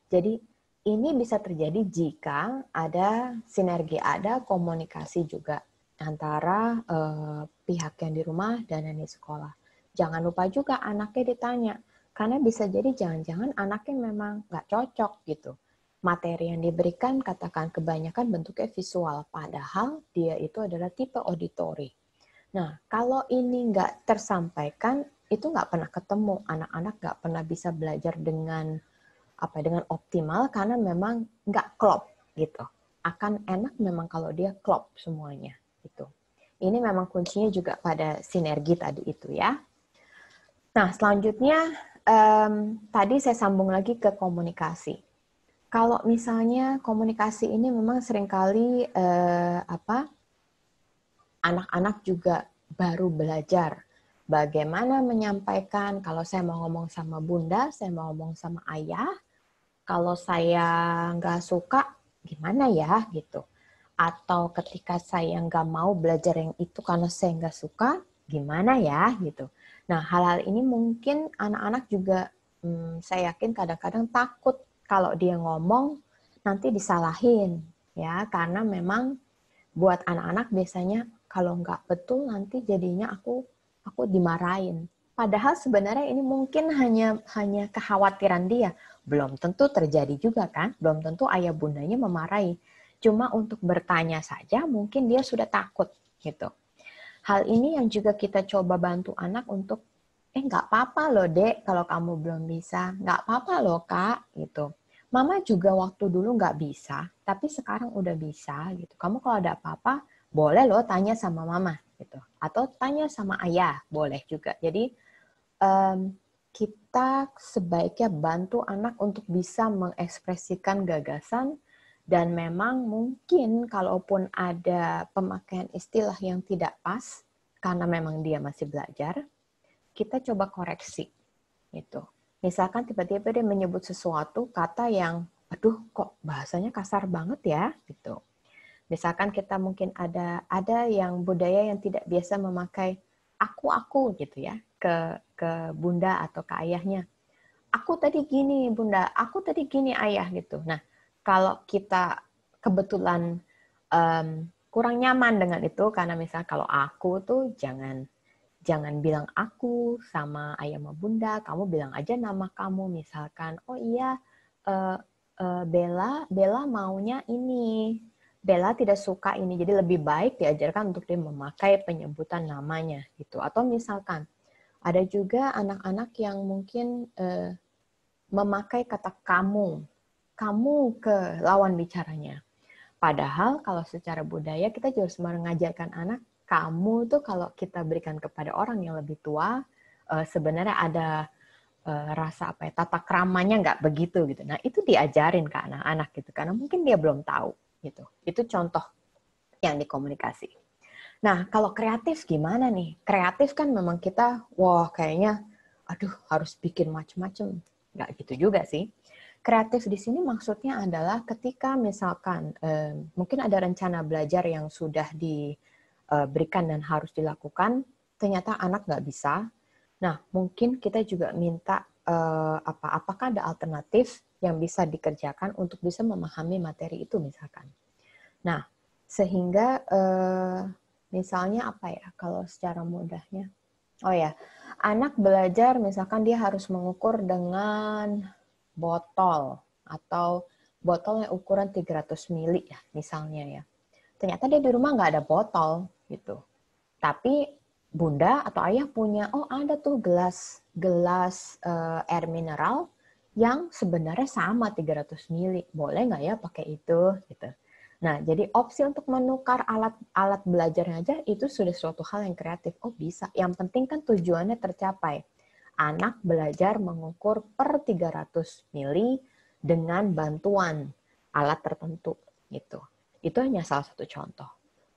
Jadi ini bisa terjadi jika ada sinergi, ada komunikasi juga antara pihak yang di rumah dan yang di sekolah. Jangan lupa juga anaknya ditanya, karena bisa jadi jangan-jangan anaknya memang nggak cocok gitu. Materi yang diberikan katakan kebanyakan bentuknya visual, padahal dia itu adalah tipe auditori. Nah, kalau ini nggak tersampaikan, itu nggak pernah ketemu. Anak-anak nggak pernah bisa belajar dengan optimal karena memang nggak klop gitu. Akan enak memang kalau dia klop semuanya gitu. Ini memang kuncinya juga pada sinergi tadi itu ya. Nah, selanjutnya tadi saya sambung lagi ke komunikasi. Kalau misalnya komunikasi ini memang seringkali anak-anak juga baru belajar bagaimana menyampaikan. Kalau saya mau ngomong sama bunda, saya mau ngomong sama ayah, kalau saya nggak suka, gimana ya gitu. Atau ketika saya nggak mau belajar yang itu karena saya nggak suka, gimana ya gitu. Nah, hal-hal ini mungkin anak-anak juga, saya yakin kadang-kadang takut kalau dia ngomong nanti disalahin, ya karena memang buat anak-anak biasanya kalau nggak betul nanti jadinya aku dimarahin. Padahal sebenarnya ini mungkin hanya kekhawatiran dia. Belum tentu terjadi juga kan, belum tentu ayah bundanya memarahi. Cuma untuk bertanya saja mungkin dia sudah takut gitu. Hal ini yang juga kita coba bantu anak untuk, nggak apa-apa loh dek kalau kamu belum bisa, nggak apa-apa loh kak gitu. Mama juga waktu dulu nggak bisa, tapi sekarang udah bisa gitu. Kamu kalau ada apa-apa, boleh loh tanya sama mama gitu. Atau tanya sama ayah, boleh juga. Jadi kita sebaiknya bantu anak untuk bisa mengekspresikan gagasan dan memang mungkin kalaupun ada pemakaian istilah yang tidak pas, karena memang dia masih belajar, kita coba koreksi gitu. Misalkan tiba-tiba dia menyebut sesuatu kata yang, aduh kok bahasanya kasar banget ya gitu. Misalkan kita mungkin ada yang budaya yang tidak biasa memakai aku gitu ya ke bunda atau ke ayahnya. Aku tadi gini bunda, aku tadi gini ayah gitu. Nah, kalau kita kebetulan kurang nyaman dengan itu karena misalnya kalau aku tuh jangan bilang aku sama ayah sama bunda, kamu bilang aja nama kamu misalkan. Oh iya, Bella maunya ini. Bella tidak suka ini, jadi lebih baik diajarkan untuk dia memakai penyebutan namanya gitu. Atau misalkan ada juga anak-anak yang mungkin memakai kata kamu ke lawan bicaranya. Padahal kalau secara budaya kita juga harus mengajarkan anak, kamu tuh kalau kita berikan kepada orang yang lebih tua, sebenarnya ada rasa apa ya, tata kramanya nggak begitu gitu. Nah itu diajarin ke anak-anak gitu, karena mungkin dia belum tahu gitu. Itu contoh yang dikomunikasi. Nah kalau kreatif gimana nih? Kreatif kan memang kita, wah kayaknya, aduh harus bikin macem-macem. Nggak gitu juga sih. Kreatif di sini maksudnya adalah ketika misalkan mungkin ada rencana belajar yang sudah diberikan dan harus dilakukan, ternyata anak nggak bisa. Nah, mungkin kita juga minta apakah ada alternatif yang bisa dikerjakan untuk bisa memahami materi itu misalkan. Nah, sehingga misalnya apa ya, kalau secara mudahnya, oh ya, anak belajar misalkan dia harus mengukur dengan botol atau botol yang ukuran 300 mili ya misalnya ya. Ternyata dia di rumah nggak ada botol gitu. Tapi bunda atau ayah punya, oh ada tuh gelas air mineral yang sebenarnya sama 300 mili. Boleh nggak ya pakai itu gitu. Nah, jadi opsi untuk menukar alat belajarnya aja itu sudah suatu hal yang kreatif. Oh, bisa. Yang penting kan tujuannya tercapai. Anak belajar mengukur per 300 mili dengan bantuan alat tertentu gitu. Itu hanya salah satu contoh.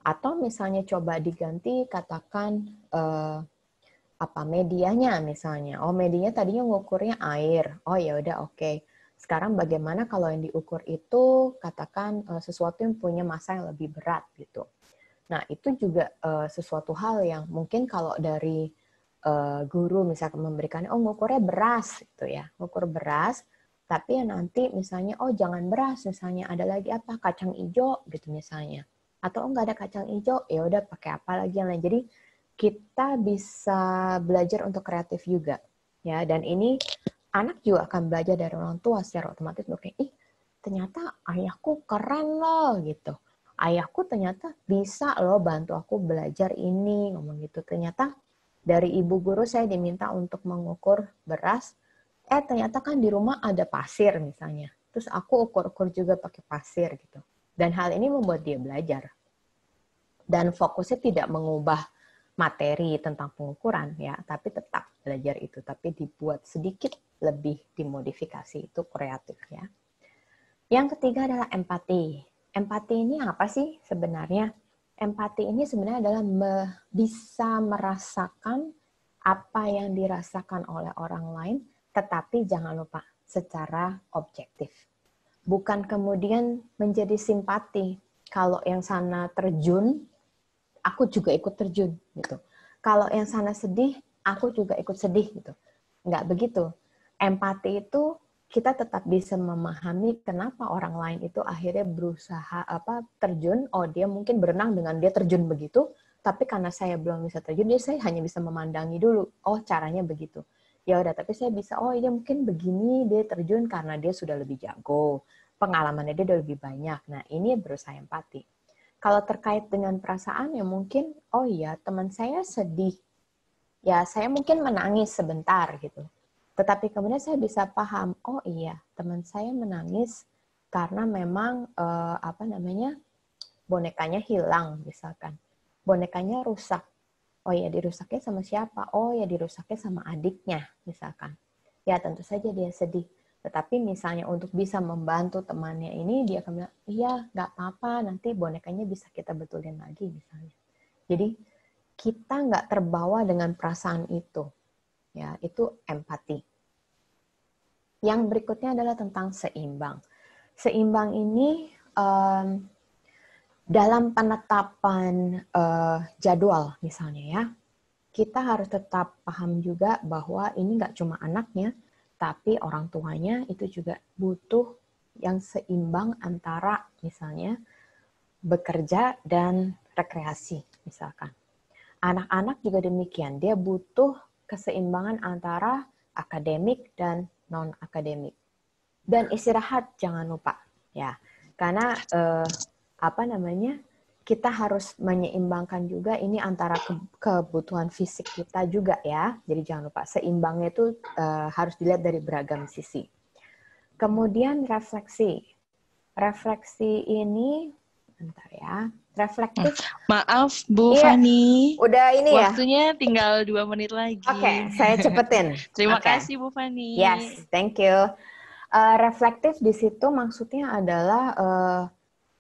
Atau misalnya coba diganti katakan medianya misalnya. Oh, medianya tadinya ngukurnya air. Oh ya udah oke. Sekarang bagaimana kalau yang diukur itu katakan sesuatu yang punya massa yang lebih berat gitu. Nah, itu juga sesuatu hal yang mungkin kalau dari guru misalkan memberikan, oh ngukurnya beras gitu ya. Ngukur beras, tapi ya nanti misalnya, oh jangan beras, misalnya ada lagi apa, kacang hijau gitu misalnya. Atau oh nggak ada kacang hijau, ya udah pakai apa lagi yang lain. Jadi kita bisa belajar untuk kreatif juga. Ya, dan ini anak juga akan belajar dari orang tua secara otomatis. Oke, ternyata ayahku keren loh gitu. Ayahku ternyata bisa loh bantu aku belajar ini, ngomong gitu. Ternyata dari ibu guru saya diminta untuk mengukur beras, ternyata kan di rumah ada pasir misalnya. Terus aku ukur-ukur juga pakai pasir gitu. Dan hal ini membuat dia belajar. Dan fokusnya tidak mengubah materi tentang pengukuran ya, tapi tetap belajar itu, tapi dibuat sedikit lebih dimodifikasi, itu kreatif ya. Yang ketiga adalah empati. Empati ini apa sih sebenarnya? Empati ini sebenarnya adalah bisa merasakan apa yang dirasakan oleh orang lain, tetapi jangan lupa secara objektif. Bukan kemudian menjadi simpati. Kalau yang sana terjun, aku juga ikut terjun gitu. Kalau yang sana sedih, aku juga ikut sedih gitu. Nggak begitu. Empati itu kita tetap bisa memahami kenapa orang lain itu akhirnya berusaha terjun. Oh, dia mungkin berenang dengan dia terjun begitu, tapi karena saya belum bisa terjun, jadi saya hanya bisa memandangi dulu. Oh, caranya begitu. Ya udah, tapi saya bisa, oh dia mungkin begini, dia terjun karena dia sudah lebih jago. Pengalamannya dia udah lebih banyak. Nah, ini berusaha empati. Kalau terkait dengan perasaan ya mungkin, oh iya teman saya sedih. Ya saya mungkin menangis sebentar gitu. Tetapi kemudian saya bisa paham, oh iya teman saya menangis karena memang bonekanya hilang misalkan. Bonekanya rusak. Oh ya dirusaknya sama siapa? Oh ya dirusaknya sama adiknya misalkan. Ya tentu saja dia sedih. Tetapi misalnya untuk bisa membantu temannya ini, dia akan bilang, iya, nggak apa-apa, nanti bonekanya bisa kita betulin lagi misalnya. Jadi, kita nggak terbawa dengan perasaan itu. Ya, itu empati. Yang berikutnya adalah tentang seimbang. Seimbang ini dalam penetapan jadwal misalnya ya, kita harus tetap paham juga bahwa ini nggak cuma anaknya, tapi orang tuanya itu juga butuh yang seimbang antara misalnya bekerja dan rekreasi misalkan. Anak-anak juga demikian, dia butuh keseimbangan antara akademik dan non-akademik. Dan istirahat jangan lupa ya, karena kita harus menyeimbangkan juga ini antara kebutuhan fisik kita juga ya. Jadi jangan lupa seimbangnya itu harus dilihat dari beragam sisi. Kemudian refleksi. Refleksi ini, bentar ya, reflektif. Maaf Bu Fani. Udah ini ya. Waktunya tinggal 2 menit lagi. Oke, saya cepetin. Terima kasih Bu Fani. Yes, thank you. Reflektif di situ maksudnya adalah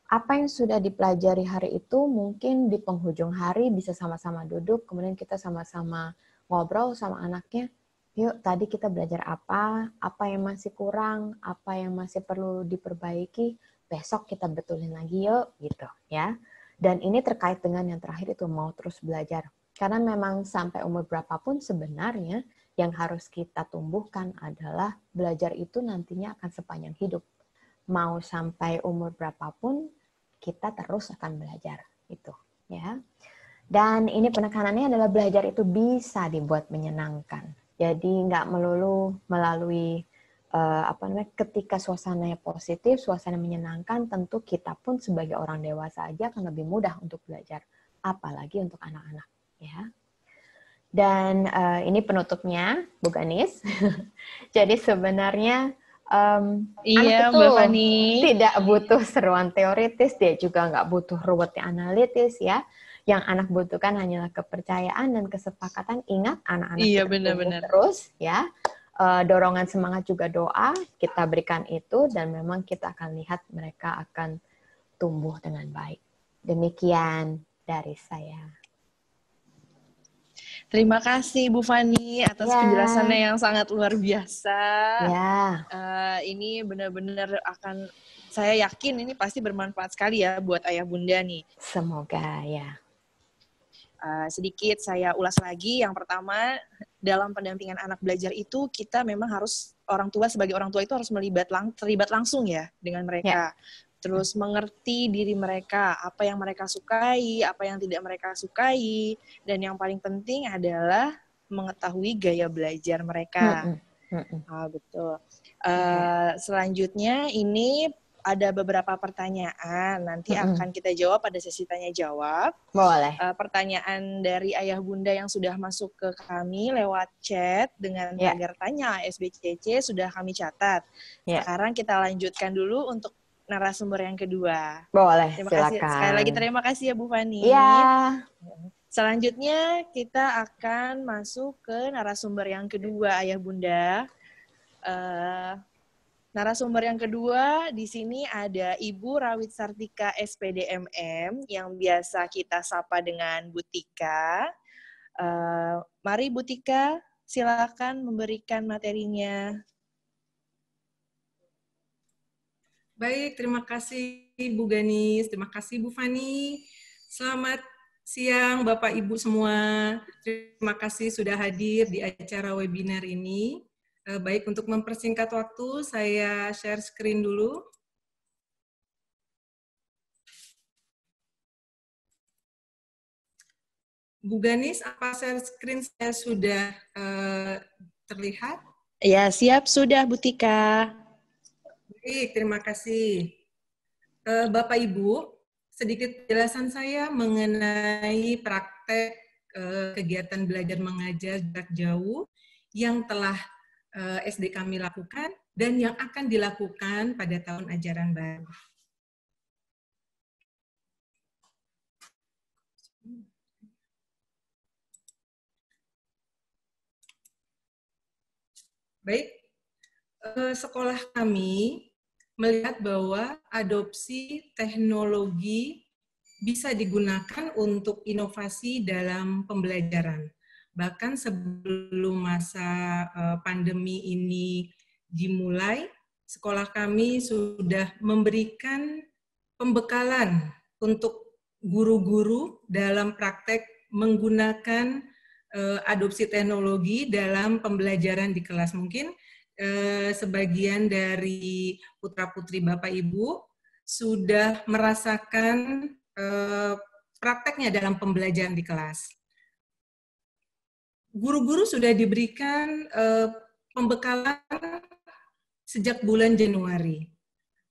apa yang sudah dipelajari hari itu mungkin di penghujung hari bisa sama-sama duduk, kemudian kita sama-sama ngobrol sama anaknya. Yuk, tadi kita belajar apa yang masih kurang, apa yang masih perlu diperbaiki, besok kita betulin lagi yuk, gitu ya. Dan ini terkait dengan yang terakhir itu mau terus belajar. Karena memang sampai umur berapapun sebenarnya yang harus kita tumbuhkan adalah belajar itu nantinya akan sepanjang hidup. Mau sampai umur berapapun kita terus akan belajar itu, ya. Dan ini penekanannya adalah belajar itu bisa dibuat menyenangkan. Jadi nggak melulu melalui ketika suasananya positif, suasana menyenangkan, tentu kita pun sebagai orang dewasa aja akan lebih mudah untuk belajar, apalagi untuk anak-anak, ya. Dan ini penutupnya, Bu Ganis. Jadi sebenarnya Iya, anak itu Mbak Fani. tidak butuh seruan teoritis, dia juga nggak butuh ruwetnya analitis ya. Yang anak butuhkan hanyalah kepercayaan dan kesepakatan. Ingat, anak-anak Iya, kita benar-benar terus ya. Dorongan semangat juga doa, kita berikan itu dan memang kita akan lihat mereka akan tumbuh dengan baik. Demikian dari saya. Terima kasih Bu Fani atas penjelasannya yang sangat luar biasa. Ya. Ini benar-benar akan, saya yakin ini pasti bermanfaat sekali ya buat ayah bunda nih. Semoga ya. Sedikit saya ulas lagi. Yang pertama, dalam pendampingan anak belajar itu kita memang harus, orang tua sebagai orang tua itu harus terlibat langsung ya dengan mereka. Terus mengerti diri mereka, apa yang mereka sukai, apa yang tidak mereka sukai, dan yang paling penting adalah mengetahui gaya belajar mereka. Betul. Selanjutnya ini ada beberapa pertanyaan, nanti akan kita jawab pada sesi tanya jawab. Boleh. Pertanyaan dari ayah bunda yang sudah masuk ke kami lewat chat dengan tagar tanya SBCC sudah kami catat. Sekarang kita lanjutkan dulu untuk narasumber yang kedua. Boleh, terima silakan. kasih. Sekali lagi terima kasih ya Bu Fani. Iya. Selanjutnya kita akan masuk ke narasumber yang kedua, ayah bunda. Narasumber yang kedua di sini ada Ibu Rawit Sartika SPDMM yang biasa kita sapa dengan Bu Tika. Mari Bu Tika, silakan memberikan materinya. Baik, terima kasih Bu Ganis, terima kasih Bu Fani. Selamat siang Bapak Ibu semua. Terima kasih sudah hadir di acara webinar ini. Baik, untuk mempersingkat waktu, saya share screen dulu. Bu Ganis, apa share screen saya sudah terlihat? Ya, siap sudah Bu Tika. Baik, terima kasih. Bapak Ibu, sedikit penjelasan saya mengenai praktek kegiatan belajar mengajar jarak jauh yang telah SD kami lakukan dan yang akan dilakukan pada tahun ajaran baru. Baik, sekolah kami melihat bahwa adopsi teknologi bisa digunakan untuk inovasi dalam pembelajaran. Bahkan sebelum masa pandemi ini dimulai, sekolah kami sudah memberikan pembekalan untuk guru-guru dalam praktek menggunakan adopsi teknologi dalam pembelajaran di kelas. Mungkin sebagian dari putra-putri Bapak Ibu sudah merasakan prakteknya dalam pembelajaran di kelas. Guru-guru sudah diberikan pembekalan sejak bulan Januari.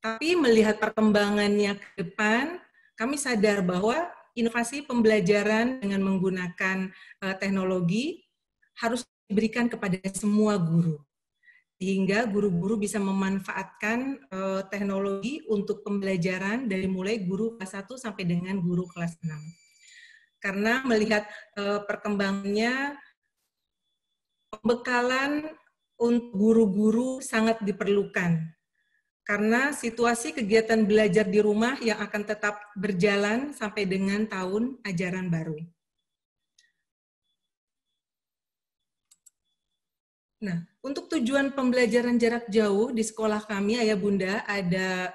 Tapi melihat perkembangannya ke depan, kami sadar bahwa inovasi pembelajaran dengan menggunakan teknologi harus diberikan kepada semua guru. Sehingga guru-guru bisa memanfaatkan teknologi untuk pembelajaran dari mulai guru kelas 1 sampai dengan guru kelas 6. Karena melihat perkembangannya, pembekalan untuk guru-guru sangat diperlukan. Karena situasi kegiatan belajar di rumah yang akan tetap berjalan sampai dengan tahun ajaran baru. Nah, untuk tujuan pembelajaran jarak jauh di sekolah kami, Ayah Bunda, ada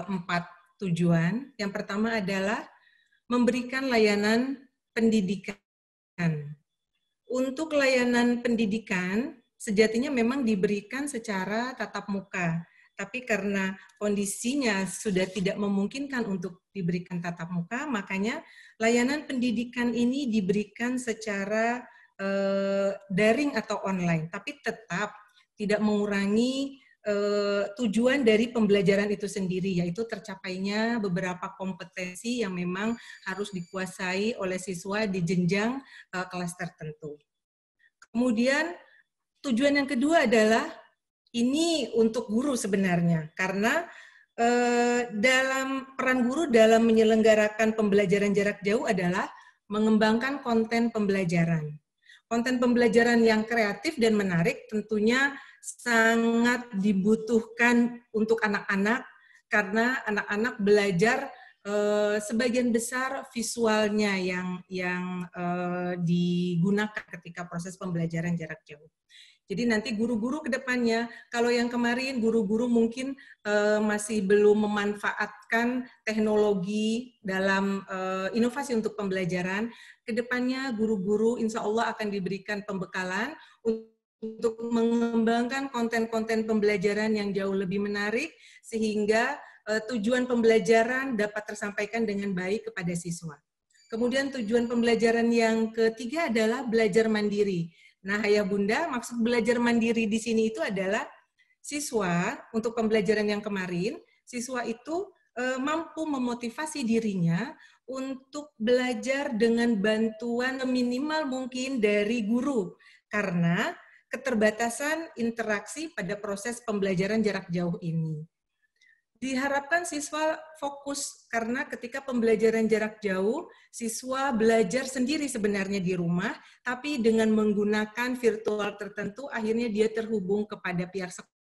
4 tujuan. Yang pertama adalah memberikan layanan pendidikan. Untuk layanan pendidikan, sejatinya memang diberikan secara tatap muka. Tapi karena kondisinya sudah tidak memungkinkan untuk diberikan tatap muka, makanya layanan pendidikan ini diberikan secara daring atau online. Tapi tetap tidak mengurangi tujuan dari pembelajaran itu sendiri, yaitu tercapainya beberapa kompetensi yang memang harus dikuasai oleh siswa di jenjang kelas tertentu. Kemudian tujuan yang kedua adalah ini untuk guru sebenarnya, karena dalam peran guru dalam menyelenggarakan pembelajaran jarak jauh adalah mengembangkan konten pembelajaran. Konten pembelajaran yang kreatif dan menarik tentunya sangat dibutuhkan untuk anak-anak, karena anak-anak belajar sebagian besar visualnya yang digunakan ketika proses pembelajaran jarak jauh. Jadi nanti guru-guru ke depannya, kalau yang kemarin guru-guru mungkin masih belum memanfaatkan teknologi dalam inovasi untuk pembelajaran, ke depannya guru-guru insya Allah akan diberikan pembekalan untuk mengembangkan konten-konten pembelajaran yang jauh lebih menarik, sehingga tujuan pembelajaran dapat tersampaikan dengan baik kepada siswa. Kemudian tujuan pembelajaran yang ketiga adalah belajar mandiri. Nah, Ayah Bunda, maksud belajar mandiri di sini itu adalah siswa, untuk pembelajaran yang kemarin, siswa itu mampu memotivasi dirinya untuk belajar dengan bantuan minimal mungkin dari guru, karena keterbatasan interaksi pada proses pembelajaran jarak jauh ini. Diharapkan siswa fokus, karena ketika pembelajaran jarak jauh, siswa belajar sendiri sebenarnya di rumah, tapi dengan menggunakan virtual tertentu, akhirnya dia terhubung kepada pihak sekolah.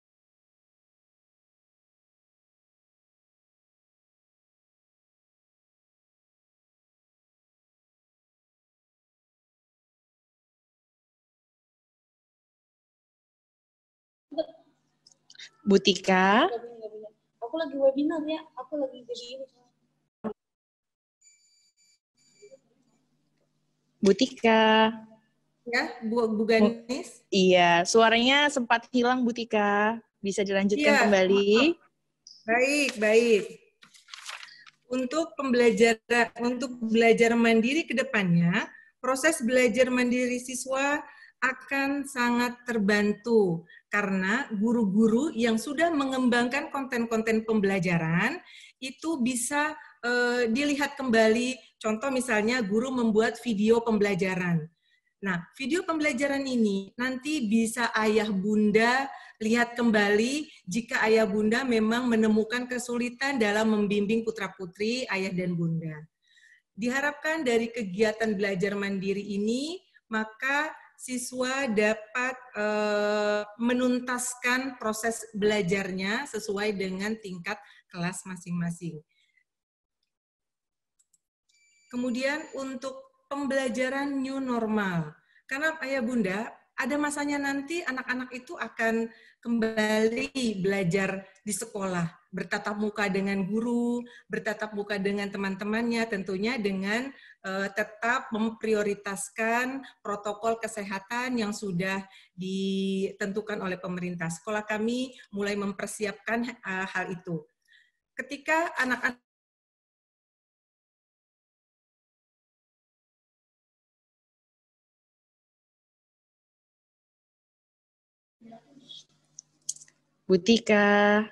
Bu Tika. Aku lagi webinar ya, aku lagi jadi ini. Bu Tika. Ya, Bu Ganis. Iya, suaranya sempat hilang Bu Tika. Bisa dilanjutkan kembali? Baik. Untuk belajar mandiri ke depannya, proses belajar mandiri siswa akan sangat terbantu karena guru-guru yang sudah mengembangkan konten-konten pembelajaran itu bisa dilihat kembali. Contoh misalnya guru membuat video pembelajaran. Nah, video pembelajaran ini nanti bisa Ayah Bunda lihat kembali jika Ayah Bunda memang menemukan kesulitan dalam membimbing putra-putri Ayah dan Bunda. Diharapkan dari kegiatan belajar mandiri ini, maka siswa dapat menuntaskan proses belajarnya sesuai dengan tingkat kelas masing-masing. Kemudian untuk pembelajaran new normal. Karena Ayah Bunda, ada masanya nanti anak-anak itu akan kembali belajar di sekolah, bertatap muka dengan guru, bertatap muka dengan teman-temannya, tentunya dengan tetap memprioritaskan protokol kesehatan yang sudah ditentukan oleh pemerintah. Sekolah kami mulai mempersiapkan hal itu. Ketika anak-anak Butika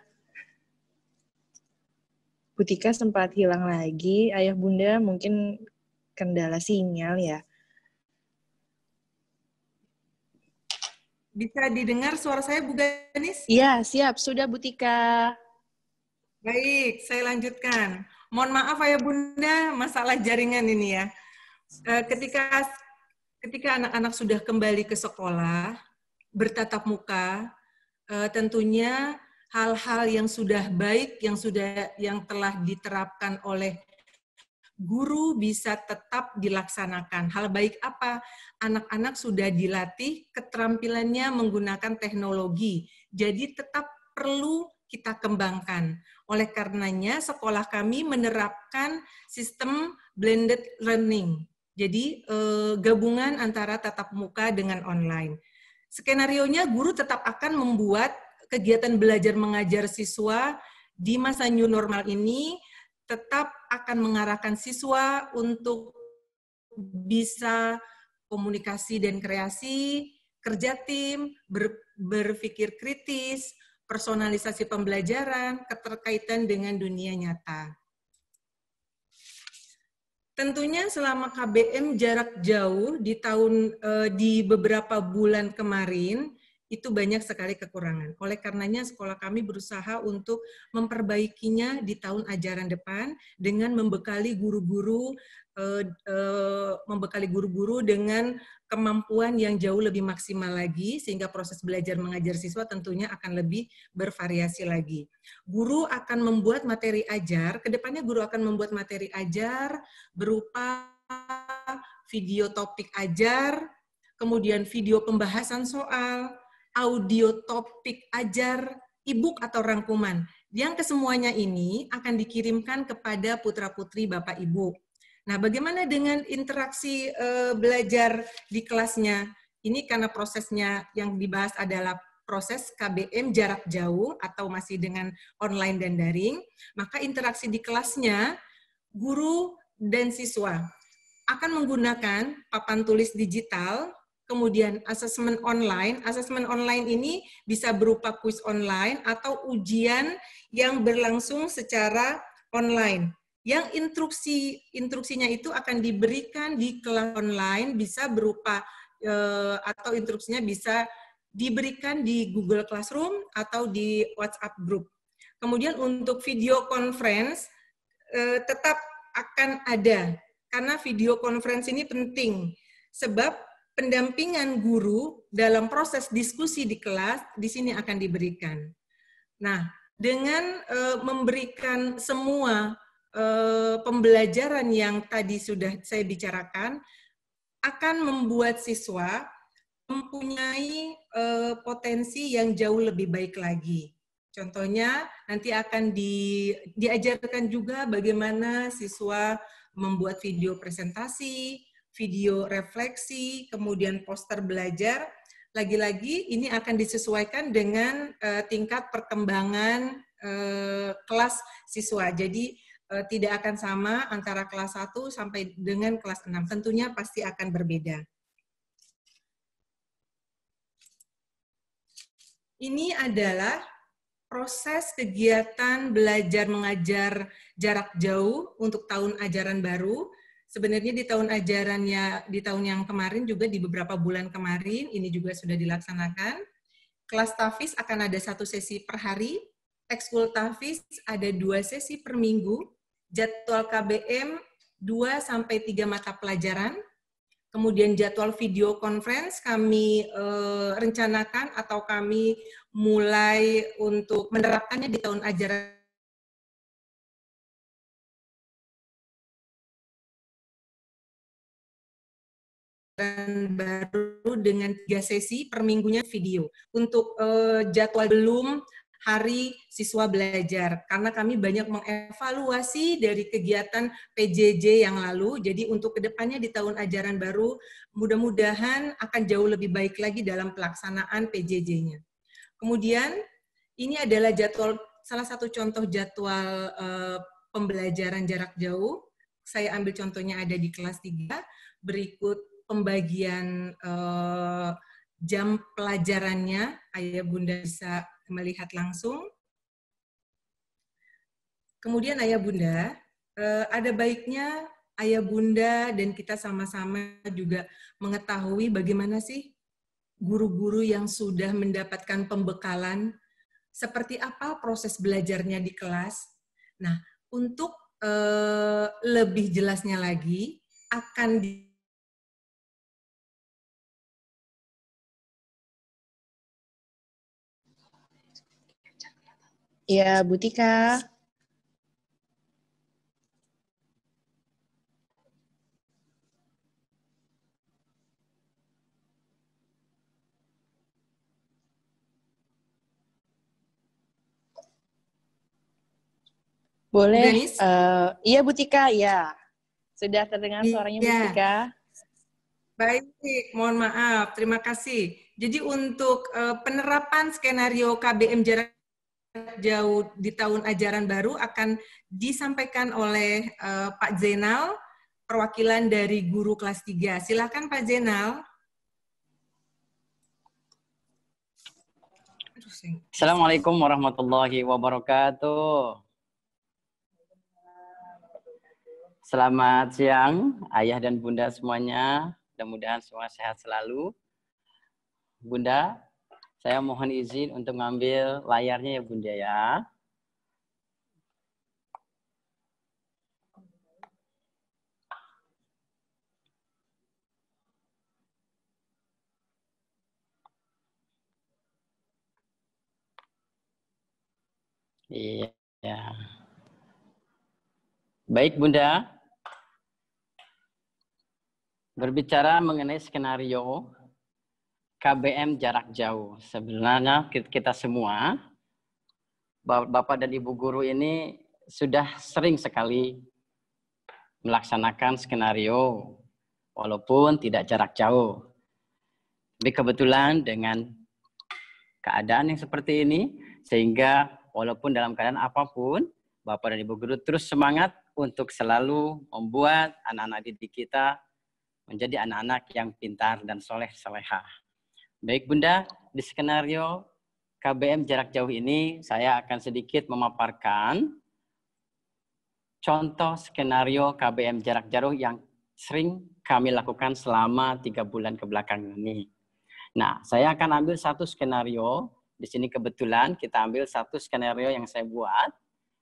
sempat hilang lagi. Ayah Bunda mungkin kendala sinyal ya. bisa didengar suara saya, Bu Ganis? Iya, siap. Sudah, Butika. Baik, saya lanjutkan. Mohon maaf Ayah Bunda, masalah jaringan ini ya. Ketika anak-anak sudah kembali ke sekolah, bertatap muka, tentunya hal-hal yang sudah baik, yang telah diterapkan oleh guru bisa tetap dilaksanakan. Hal baik apa? Anak-anak sudah dilatih keterampilannya menggunakan teknologi. Jadi tetap perlu kita kembangkan. Oleh karenanya sekolah kami menerapkan sistem blended learning. Jadi gabungan antara tatap muka dengan online. Skenarionya guru tetap akan membuat kegiatan belajar mengajar siswa di masa new normal ini tetap akan mengarahkan siswa untuk bisa komunikasi dan kreasi, kerja tim, berpikir kritis, personalisasi pembelajaran, keterkaitan dengan dunia nyata. Tentunya selama KBM jarak jauh di beberapa bulan kemarin, itu banyak sekali kekurangan. Oleh karenanya sekolah kami berusaha untuk memperbaikinya di tahun ajaran depan dengan membekali guru-guru dengan kemampuan yang jauh lebih maksimal lagi, sehingga proses belajar mengajar siswa tentunya akan lebih bervariasi lagi. Guru akan membuat materi ajar, kedepannya guru akan membuat materi ajar berupa video topik ajar, kemudian video pembahasan soal, audio topik ajar, e-book atau rangkuman. Yang kesemuanya ini akan dikirimkan kepada putra-putri Bapak Ibu. Nah, bagaimana dengan interaksi belajar di kelasnya? Ini karena prosesnya yang dibahas adalah proses KBM jarak jauh atau masih dengan online dan daring, maka interaksi di kelasnya, guru dan siswa akan menggunakan papan tulis digital, kemudian asesmen online. Asesmen online ini bisa berupa kuis online atau ujian yang berlangsung secara online. Yang instruksinya itu akan diberikan di kelas online, bisa berupa atau instruksinya bisa diberikan di Google Classroom atau di WhatsApp Group. Kemudian untuk video conference tetap akan ada, karena video conference ini penting, sebab pendampingan guru dalam proses diskusi di kelas di sini akan diberikan. Nah, dengan memberikan semua pembelajaran yang tadi sudah saya bicarakan, akan membuat siswa mempunyai potensi yang jauh lebih baik lagi. Contohnya, nanti akan diajarkan juga bagaimana siswa membuat video presentasi, video refleksi, kemudian poster belajar. Lagi-lagi ini akan disesuaikan dengan tingkat perkembangan kelas siswa. Jadi tidak akan sama antara kelas 1 sampai dengan kelas 6. Tentunya pasti akan berbeda. Ini adalah proses kegiatan belajar mengajar jarak jauh untuk tahun ajaran baru. Sebenarnya di tahun yang kemarin juga di beberapa bulan kemarin ini juga sudah dilaksanakan. Kelas TAFIS akan ada 1 sesi per hari, ekskul TAFIS ada 2 sesi per minggu, jadwal KBM 2-3 mata pelajaran, kemudian jadwal video conference kami rencanakan atau kami mulai untuk menerapkannya di tahun ajaran baru dengan 3 sesi per minggunya video. Untuk jadwal belum hari siswa belajar, karena kami banyak mengevaluasi dari kegiatan PJJ yang lalu, jadi untuk kedepannya di tahun ajaran baru, mudah-mudahan akan jauh lebih baik lagi dalam pelaksanaan PJJ-nya. Kemudian, ini adalah jadwal, salah satu contoh jadwal pembelajaran jarak jauh. Saya ambil contohnya ada di kelas 3, berikut pembagian jam pelajarannya, Ayah Bunda bisa melihat langsung. Kemudian Ayah Bunda, ada baiknya Ayah Bunda dan kita sama-sama juga mengetahui bagaimana sih guru-guru yang sudah mendapatkan pembekalan, seperti apa proses belajarnya di kelas. Nah, untuk lebih jelasnya lagi, akan Ya, Bu Tika. Boleh. Iya, Bu Tika, ya. Sudah terdengar suaranya, Bu Tika. Baik, mohon maaf. Terima kasih. Jadi untuk penerapan skenario KBM jarak jauh di tahun ajaran baru akan disampaikan oleh Pak Zainal, perwakilan dari guru kelas 3. Silakan Pak Zainal. Assalamualaikum warahmatullahi wabarakatuh. Selamat siang, Ayah dan Bunda semuanya. Mudah-mudahan semua sehat selalu. Bunda, saya mohon izin untuk ngambil layarnya ya Bunda ya. Iya. Baik Bunda. Berbicara mengenai skenario KBM jarak jauh. Sebenarnya kita semua, Bapak dan Ibu guru ini sudah sering sekali melaksanakan skenario walaupun tidak jarak jauh. Tapi kebetulan dengan keadaan yang seperti ini, sehingga walaupun dalam keadaan apapun, Bapak dan Ibu guru terus semangat untuk selalu membuat anak-anak didik kita menjadi anak-anak yang pintar dan soleh-solehah. Baik Bunda, di skenario KBM jarak jauh ini saya akan sedikit memaparkan contoh skenario KBM jarak jauh yang sering kami lakukan selama 3 bulan kebelakang ini. Nah, saya akan ambil satu skenario. Di sini kebetulan kita ambil satu skenario yang saya buat,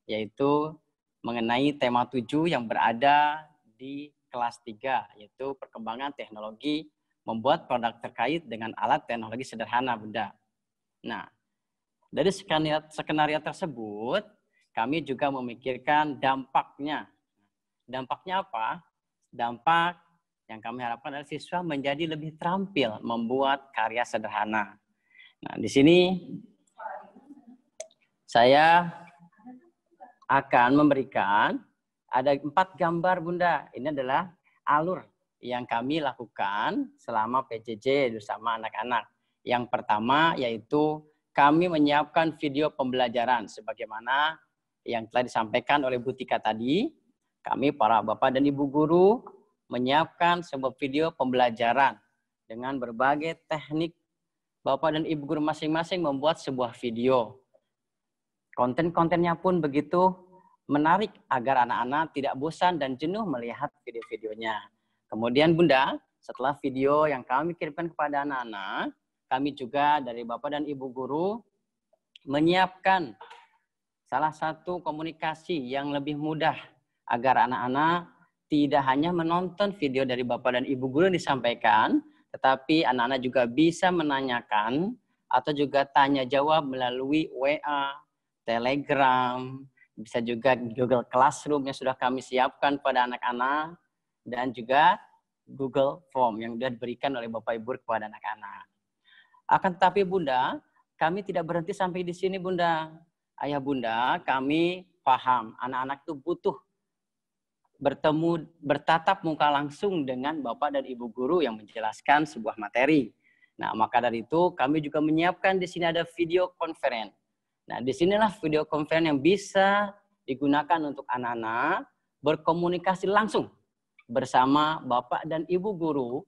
yaitu mengenai tema 7 yang berada di kelas 3, yaitu perkembangan teknologi membuat produk terkait dengan alat teknologi sederhana, Bunda. Nah, dari skenario tersebut, kami juga memikirkan dampaknya. Dampaknya apa? Dampak yang kami harapkan adalah siswa menjadi lebih terampil membuat karya sederhana. Nah, di sini saya akan memberikan ada 4 gambar, Bunda. Ini adalah alur yang kami lakukan selama PJJ bersama anak-anak. Yang pertama yaitu kami menyiapkan video pembelajaran. Sebagaimana yang telah disampaikan oleh Bu Tika tadi, kami para Bapak dan Ibu guru menyiapkan sebuah video pembelajaran dengan berbagai teknik. Bapak dan Ibu guru masing-masing membuat sebuah video. Konten-kontennya pun begitu menarik agar anak-anak tidak bosan dan jenuh melihat video-videonya. Kemudian Bunda, setelah video yang kami kirimkan kepada anak-anak, kami juga dari Bapak dan Ibu guru menyiapkan salah satu komunikasi yang lebih mudah agar anak-anak tidak hanya menonton video dari Bapak dan Ibu guru yang disampaikan, tetapi anak-anak juga bisa menanyakan atau juga tanya jawab melalui WA, Telegram, bisa juga Google Classroom yang sudah kami siapkan pada anak-anak, dan juga Google Form yang sudah diberikan oleh Bapak Ibu kepada anak-anak. Akan tetapi Bunda, kami tidak berhenti sampai di sini Bunda. Ayah Bunda, kami paham anak-anak itu butuh bertemu, bertatap muka langsung dengan Bapak dan Ibu guru yang menjelaskan sebuah materi. Nah, maka dari itu kami juga menyiapkan di sini ada video conference. Nah, disinilah video conference yang bisa digunakan untuk anak-anak berkomunikasi langsung bersama Bapak dan Ibu guru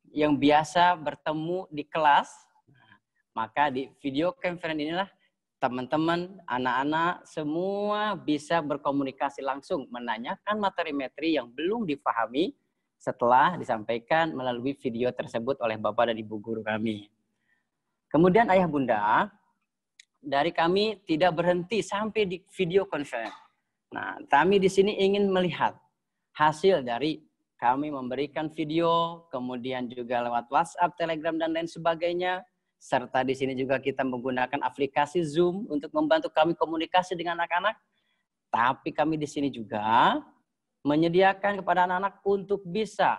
yang biasa bertemu di kelas. Nah, maka di video conference inilah teman-teman, anak-anak semua bisa berkomunikasi langsung, menanyakan materi-materi yang belum difahami setelah disampaikan melalui video tersebut oleh Bapak dan Ibu guru kami. Kemudian Ayah Bunda, dari kami tidak berhenti sampai di video conference. Nah, kami di sini ingin melihat hasil dari kami memberikan video, kemudian juga lewat WhatsApp, Telegram, dan lain sebagainya. Serta di sini juga kita menggunakan aplikasi Zoom untuk membantu kami komunikasi dengan anak-anak. Tapi kami di sini juga menyediakan kepada anak-anak untuk bisa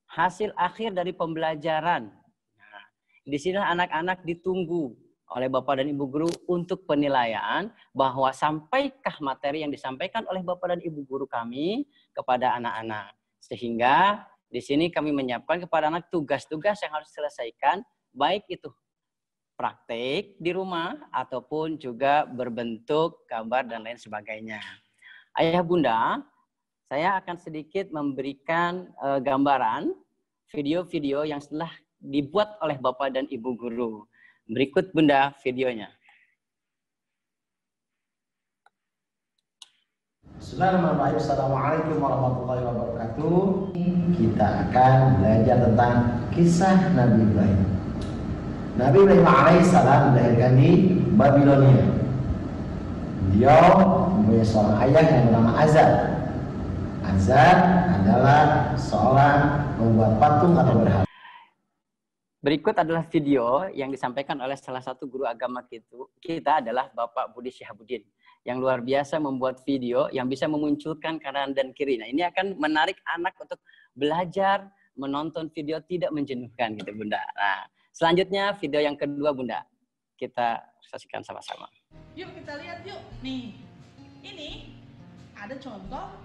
hasil akhir dari pembelajaran. Nah, di sini anak-anak ditunggu oleh Bapak dan Ibu guru untuk penilaian bahwa sampaikah materi yang disampaikan oleh Bapak dan Ibu guru kami kepada anak-anak. Sehingga di sini kami menyiapkan kepada anak tugas-tugas yang harus diselesaikan, baik itu praktik di rumah ataupun juga berbentuk gambar dan lain sebagainya. Ayah Bunda, saya akan sedikit memberikan gambaran video-video yang telah dibuat oleh Bapak dan Ibu guru. Berikut Bunda videonya. Bismillahirrahmanirrahim. Assalamualaikum warahmatullahi wabarakatuh. Kita akan belajar tentang kisah Nabi Ibrahim. Nabi Ibrahim alaihissalam dilahirkan di Babilonia. Beliau mempunyai seorang ayah yang bernama Azar. Azar adalah seorang pembuat patung atau berhala. Berikut adalah video yang disampaikan oleh salah satu guru agama kita adalah Bapak Budi Syihabuddin, yang luar biasa membuat video yang bisa memunculkan kanan dan kiri. Nah, ini akan menarik anak untuk belajar menonton video tidak menjenuhkan gitu Bunda. Nah, selanjutnya video yang kedua Bunda. Kita saksikan sama-sama. Yuk kita lihat yuk. Nih, ini ada contoh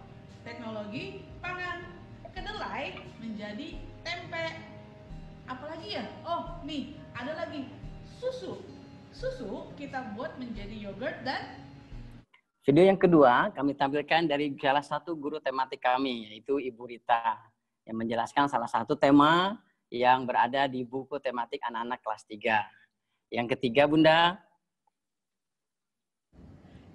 teknologi pangan. Kedelai menjadi tempe. Apalagi ya? Oh, nih ada lagi susu. Susu kita buat menjadi yogurt dan video yang kedua kami tampilkan dari salah satu guru tematik kami, yaitu Ibu Rita, yang menjelaskan salah satu tema yang berada di buku tematik anak-anak kelas 3. Yang ketiga Bunda.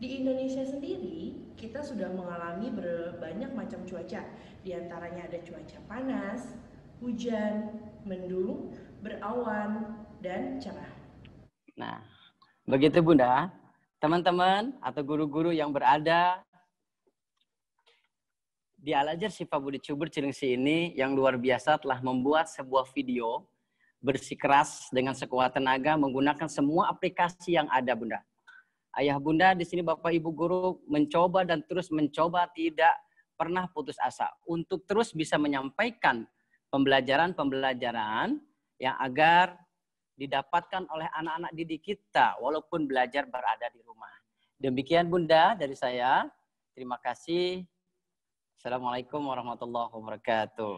Di Indonesia sendiri, kita sudah mengalami berbanyak macam cuaca. Di antaranya ada cuaca panas, hujan, mendung, berawan, dan cerah. Nah, begitu Bunda. Teman-teman atau guru-guru yang berada di Al-Azhar Syifa Budi Cubur Cilengsi ini yang luar biasa telah membuat sebuah video bersikeras dengan sekuat tenaga menggunakan semua aplikasi yang ada Bunda. Ayah Bunda di sini Bapak Ibu guru mencoba dan terus mencoba, tidak pernah putus asa untuk terus bisa menyampaikan pembelajaran-pembelajaran yang agar didapatkan oleh anak-anak didik kita walaupun belajar berada di rumah. Demikian Bunda dari saya. Terima kasih. Assalamualaikum warahmatullahi wabarakatuh.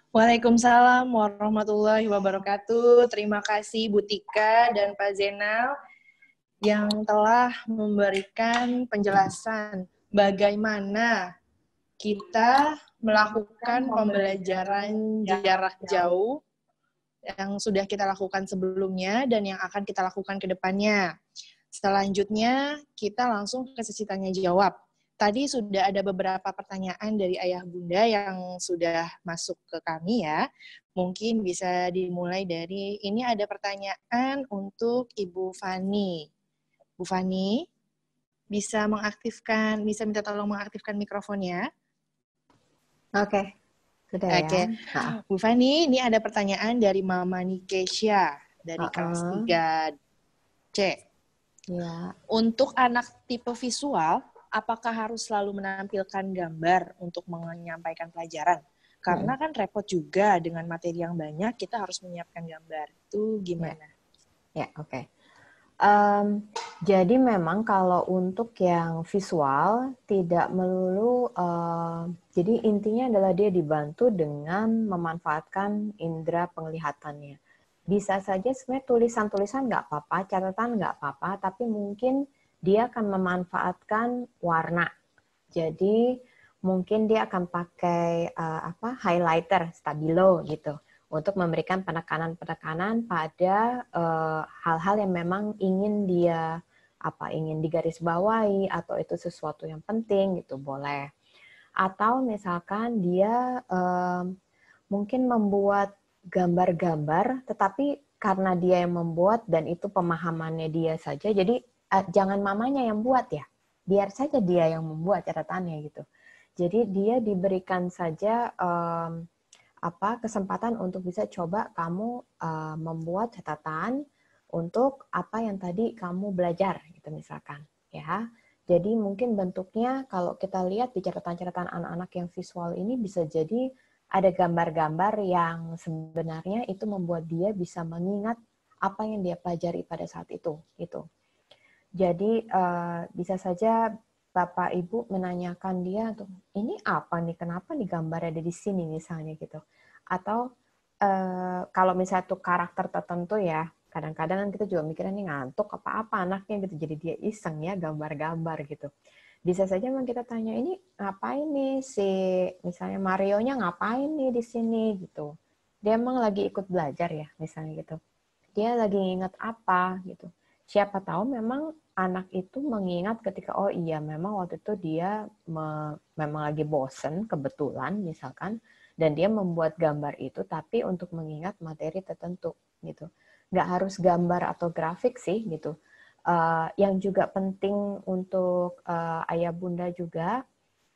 Waalaikumsalam warahmatullahi wabarakatuh. Terima kasih Bu Tika dan Pak Zainal yang telah memberikan penjelasan bagaimana kita melakukan pembelajaran jarak jauh yang sudah kita lakukan sebelumnya dan yang akan kita lakukan ke depannya. Selanjutnya, kita langsung ke sesi tanya jawab. Tadi sudah ada beberapa pertanyaan dari Ayah Bunda yang sudah masuk ke kami ya. Mungkin bisa dimulai dari, ini ada pertanyaan untuk Ibu Fani. Bu Fani, bisa minta tolong mengaktifkan mikrofonnya? Oke. Sudah ya. Oke. Bu Fani, ini ada pertanyaan dari Mama Nikesha dari kelas 3C. Ya. Untuk anak tipe visual, apakah harus selalu menampilkan gambar untuk menyampaikan pelajaran? Karena kan repot juga dengan materi yang banyak, kita harus menyiapkan gambar. Itu gimana? Ya, oke. Jadi memang kalau untuk yang visual tidak melulu, jadi intinya adalah dia dibantu dengan memanfaatkan indera penglihatannya. Bisa saja sebenarnya tulisan-tulisan nggak apa-apa, catatan nggak apa-apa, tapi mungkin dia akan memanfaatkan warna. Jadi mungkin dia akan pakai highlighter, stabilo gitu, untuk memberikan penekanan-penekanan pada hal-hal yang memang ingin dia ingin digarisbawahi atau itu sesuatu yang penting gitu, boleh. Atau misalkan dia mungkin membuat gambar-gambar, tetapi karena dia yang membuat dan itu pemahamannya dia saja, jadi jangan mamanya yang buat ya, biar saja dia yang membuat catatannya gitu. Jadi dia diberikan saja kesempatan untuk bisa coba kamu membuat catatan untuk apa yang tadi kamu belajar gitu misalkan ya. Jadi mungkin bentuknya kalau kita lihat di catatan-catatan anak-anak yang visual ini bisa jadi ada gambar-gambar yang sebenarnya itu membuat dia bisa mengingat apa yang dia pelajari pada saat itu gitu. Jadi bisa saja Bapak Ibu menanyakan dia tuh, ini apa nih, kenapa nih gambarnya ada di sini misalnya gitu. Atau kalau misalnya tuh karakter tertentu ya, kadang-kadang kan kita juga mikirnya nih ngantuk apa-apa anaknya gitu, jadi dia iseng ya gambar-gambar gitu. Bisa saja memang kita tanya, ini ngapain nih si misalnya Mario-nya ngapain nih di sini gitu. Dia emang lagi ikut belajar ya misalnya gitu. Dia lagi ingat apa gitu. Siapa tahu memang anak itu mengingat ketika, oh iya memang waktu itu dia memang lagi bosen kebetulan misalkan, dan dia membuat gambar itu tapi untuk mengingat materi tertentu gitu. Nggak harus gambar atau grafik sih gitu. Yang juga penting untuk ayah bunda juga,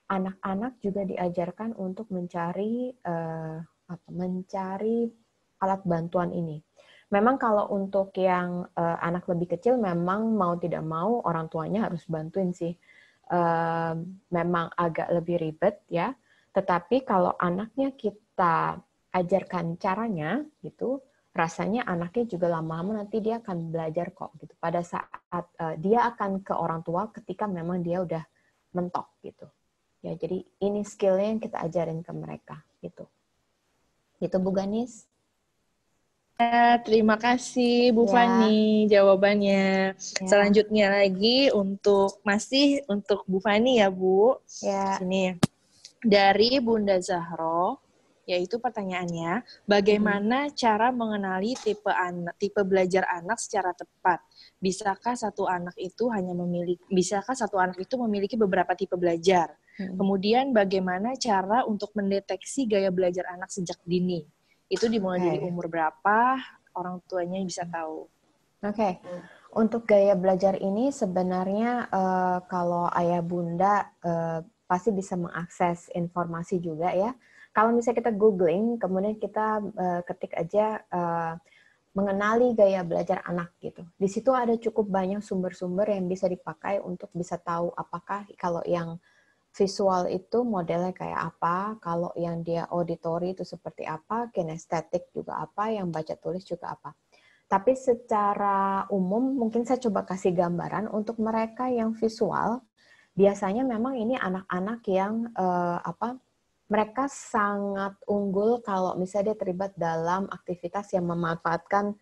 anak-anak juga diajarkan untuk mencari alat bantuan ini. Memang kalau untuk yang anak lebih kecil, memang mau tidak mau orang tuanya harus bantuin sih. Memang agak lebih ribet ya. Tetapi kalau anaknya kita ajarkan caranya gitu, rasanya anaknya juga lama-lama nanti dia akan belajar kok gitu. Pada saat dia akan ke orang tua ketika memang dia udah mentok gitu. Ya, jadi ini skill-nya yang kita ajarin ke mereka gitu. Gitu Bu Ganis. Ya, terima kasih Bu Fani jawabannya. Selanjutnya lagi masih untuk Bu Fani ya Bu. Ya. Sini dari Bunda Zahro, yaitu pertanyaannya, bagaimana cara mengenali tipe belajar anak secara tepat? Bisakah satu anak itu memiliki beberapa tipe belajar? Kemudian bagaimana cara untuk mendeteksi gaya belajar anak sejak dini? Itu dimulai dari umur berapa, orang tuanya bisa tahu. Oke. Untuk gaya belajar ini sebenarnya kalau ayah bunda pasti bisa mengakses informasi juga ya. Kalau misalnya kita googling, kemudian kita ketik aja mengenali gaya belajar anak gitu. Di situ ada cukup banyak sumber-sumber yang bisa dipakai untuk bisa tahu apakah kalau yang visual itu modelnya kayak apa, kalau yang dia auditory itu seperti apa, kinestetik juga apa, yang baca tulis juga apa. Tapi secara umum mungkin saya coba kasih gambaran untuk mereka yang visual, biasanya memang ini anak-anak yang mereka sangat unggul kalau misalnya dia terlibat dalam aktivitas yang memanfaatkan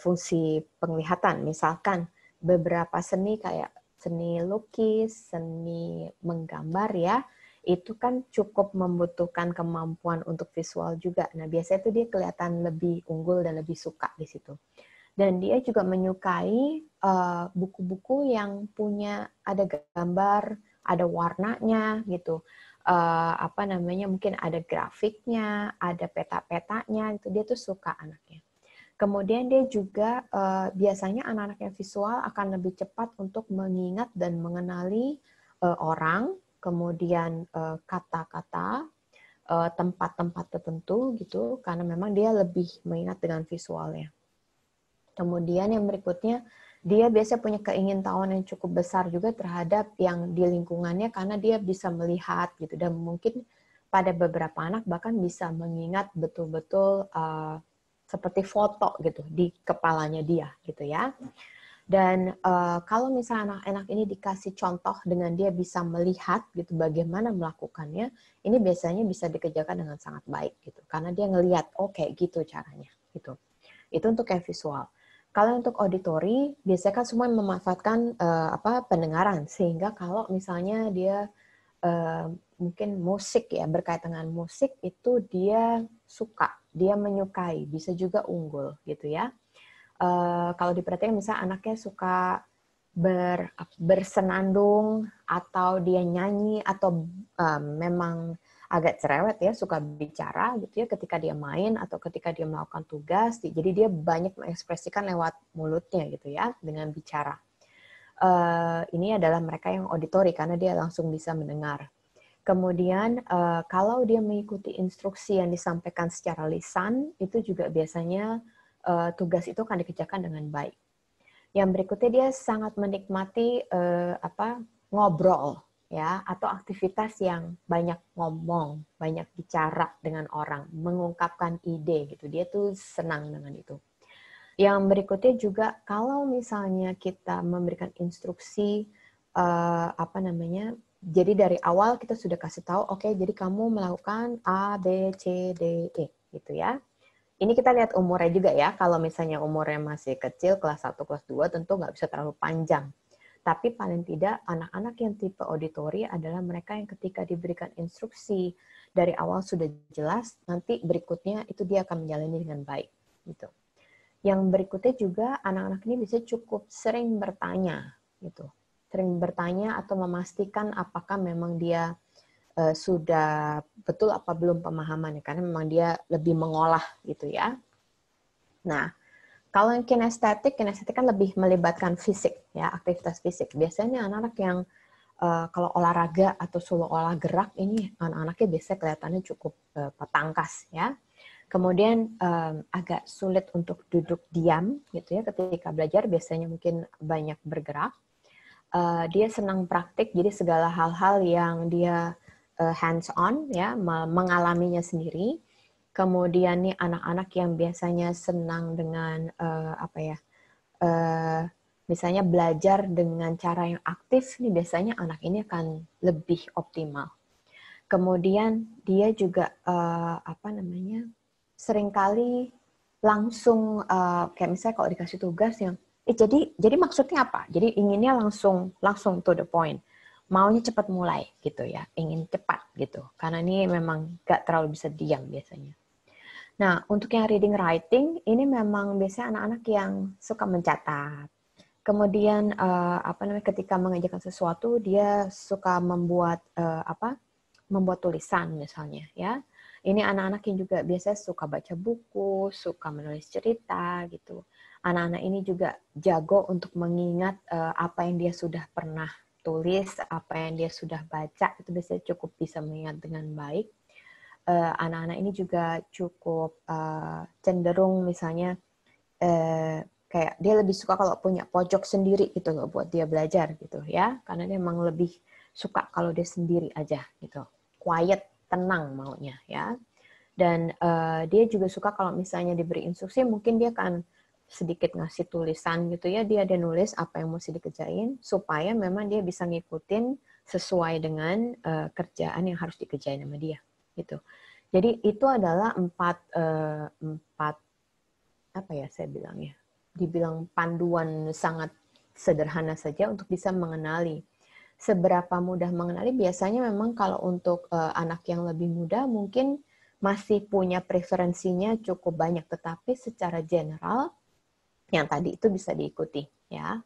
fungsi penglihatan. Misalkan beberapa seni kayak seni lukis, seni menggambar ya, itu kan cukup membutuhkan kemampuan untuk visual juga. Nah, biasanya itu dia kelihatan lebih unggul dan lebih suka di situ. Dan dia juga menyukai buku-buku yang punya ada gambar, ada warnanya gitu. Mungkin ada grafiknya, ada peta-petanya, itu dia tuh suka anaknya. Kemudian dia juga biasanya anak-anak yang visual akan lebih cepat untuk mengingat dan mengenali orang, kemudian kata-kata, tempat-tempat tertentu gitu, karena memang dia lebih mengingat dengan visualnya. Kemudian yang berikutnya, dia biasa punya keingintahuan yang cukup besar juga terhadap yang di lingkungannya karena dia bisa melihat gitu, dan mungkin pada beberapa anak bahkan bisa mengingat betul-betul seperti foto gitu di kepalanya dia gitu ya. Dan kalau misalnya anak-anak ini dikasih contoh dengan dia bisa melihat gitu bagaimana melakukannya, ini biasanya bisa dikerjakan dengan sangat baik gitu karena dia ngelihat oh kayak gitu caranya gitu. Itu untuk yang visual. Kalau untuk auditori, biasanya kan semua memanfaatkan pendengaran, sehingga kalau misalnya dia mungkin musik ya, berkait dengan musik itu dia suka, dia menyukai, bisa juga unggul gitu ya. Kalau diperhatikan misalnya anaknya suka bersenandung atau dia nyanyi atau memang agak cerewet ya, suka bicara gitu ya ketika dia main atau ketika dia melakukan tugas, jadi dia banyak mengekspresikan lewat mulutnya gitu ya dengan bicara. Ini adalah mereka yang auditori karena dia langsung bisa mendengar. Kemudian kalau dia mengikuti instruksi yang disampaikan secara lisan, itu juga biasanya tugas itu akan dikerjakan dengan baik. Yang berikutnya dia sangat menikmati ngobrol ya, atau aktivitas yang banyak ngomong, banyak bicara dengan orang, mengungkapkan ide gitu. Dia tuh senang dengan itu. Yang berikutnya juga kalau misalnya kita memberikan instruksi jadi dari awal kita sudah kasih tahu, oke, jadi kamu melakukan A, B, C, D, E gitu ya. Ini kita lihat umurnya juga ya. Kalau misalnya umurnya masih kecil, kelas 1, kelas 2, tentu nggak bisa terlalu panjang. Tapi paling tidak, anak-anak yang tipe auditori adalah mereka yang ketika diberikan instruksi dari awal sudah jelas, nanti berikutnya itu dia akan menjalani dengan baik. Gitu. Yang berikutnya juga, anak-anak ini bisa cukup sering bertanya. Gitu. Sering bertanya atau memastikan apakah memang dia sudah betul apa belum pemahamannya, karena memang dia lebih mengolah gitu ya. Nah, kalau yang kinestetik kan lebih melibatkan fisik ya, aktivitas fisik. Biasanya anak-anak yang kalau olahraga atau suruh olah gerak ini anak-anaknya biasanya kelihatannya cukup petangkas ya. Kemudian agak sulit untuk duduk diam gitu ya ketika belajar, biasanya mungkin banyak bergerak. Dia senang praktik, jadi segala hal-hal yang dia hands on ya, mengalaminya sendiri. Kemudian nih anak-anak yang biasanya senang dengan misalnya belajar dengan cara yang aktif, nih biasanya anak ini akan lebih optimal. Kemudian dia juga seringkali langsung kayak misalnya kalau dikasih tugas yang jadi maksudnya apa? Jadi inginnya langsung to the point. Maunya cepat mulai gitu ya, ingin cepat gitu. Karena ini memang gak terlalu bisa diam biasanya. Nah, untuk yang reading writing ini memang biasanya anak-anak yang suka mencatat. Kemudian ketika mengerjakan sesuatu dia suka membuat membuat tulisan misalnya ya. Ini anak-anak yang juga biasanya suka baca buku, suka menulis cerita gitu. Anak-anak ini juga jago untuk mengingat apa yang dia sudah pernah tulis, apa yang dia sudah baca, itu biasanya cukup bisa mengingat dengan baik. Anak-anak ini juga cukup cenderung misalnya kayak dia lebih suka kalau punya pojok sendiri gitu loh buat dia belajar gitu ya, karena dia memang lebih suka kalau dia sendiri aja gitu, quiet, tenang maunya ya. Dan dia juga suka kalau misalnya diberi instruksi, mungkin dia akan sedikit ngasih tulisan gitu ya, dia nulis apa yang mesti dikerjain supaya memang dia bisa ngikutin sesuai dengan kerjaan yang harus dikerjain sama dia gitu. Jadi itu adalah empat saya bilangnya, dibilang panduan sangat sederhana saja untuk bisa mengenali. Seberapa mudah mengenali, biasanya memang kalau untuk anak yang lebih muda mungkin masih punya preferensinya cukup banyak, tetapi secara general yang tadi itu bisa diikuti ya.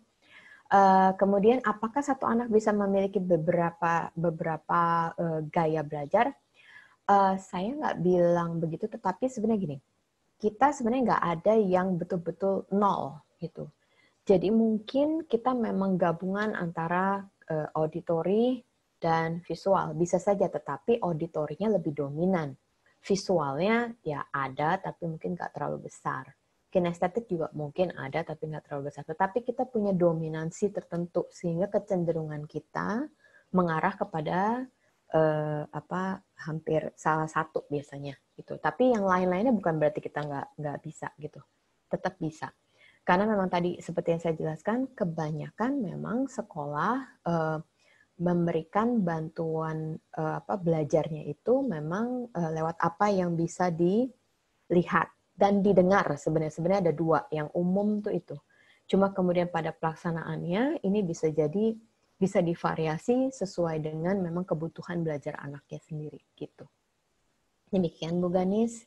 Kemudian apakah satu anak bisa memiliki beberapa gaya belajar? Saya nggak bilang begitu, tetapi sebenarnya gini, kita sebenarnya nggak ada yang betul-betul nol gitu. Jadi mungkin kita memang gabungan antara auditori dan visual, bisa saja, tetapi auditorinya lebih dominan. Visualnya ya ada, tapi mungkin nggak terlalu besar kinestetik juga mungkin ada, tapi nggak terlalu besar. Tetapi kita punya dominansi tertentu, sehingga kecenderungan kita mengarah kepada hampir salah satu biasanya gitu. Tapi yang lain-lainnya bukan berarti kita nggak bisa gitu, tetap bisa. Karena memang tadi seperti yang saya jelaskan, kebanyakan memang sekolah memberikan bantuan belajarnya itu memang lewat apa yang bisa dilihat dan didengar. Sebenarnya ada dua, yang umum tuh itu. Cuma kemudian pada pelaksanaannya ini bisa divariasi sesuai dengan memang kebutuhan belajar anaknya sendiri gitu. Demikian Bu Ganis.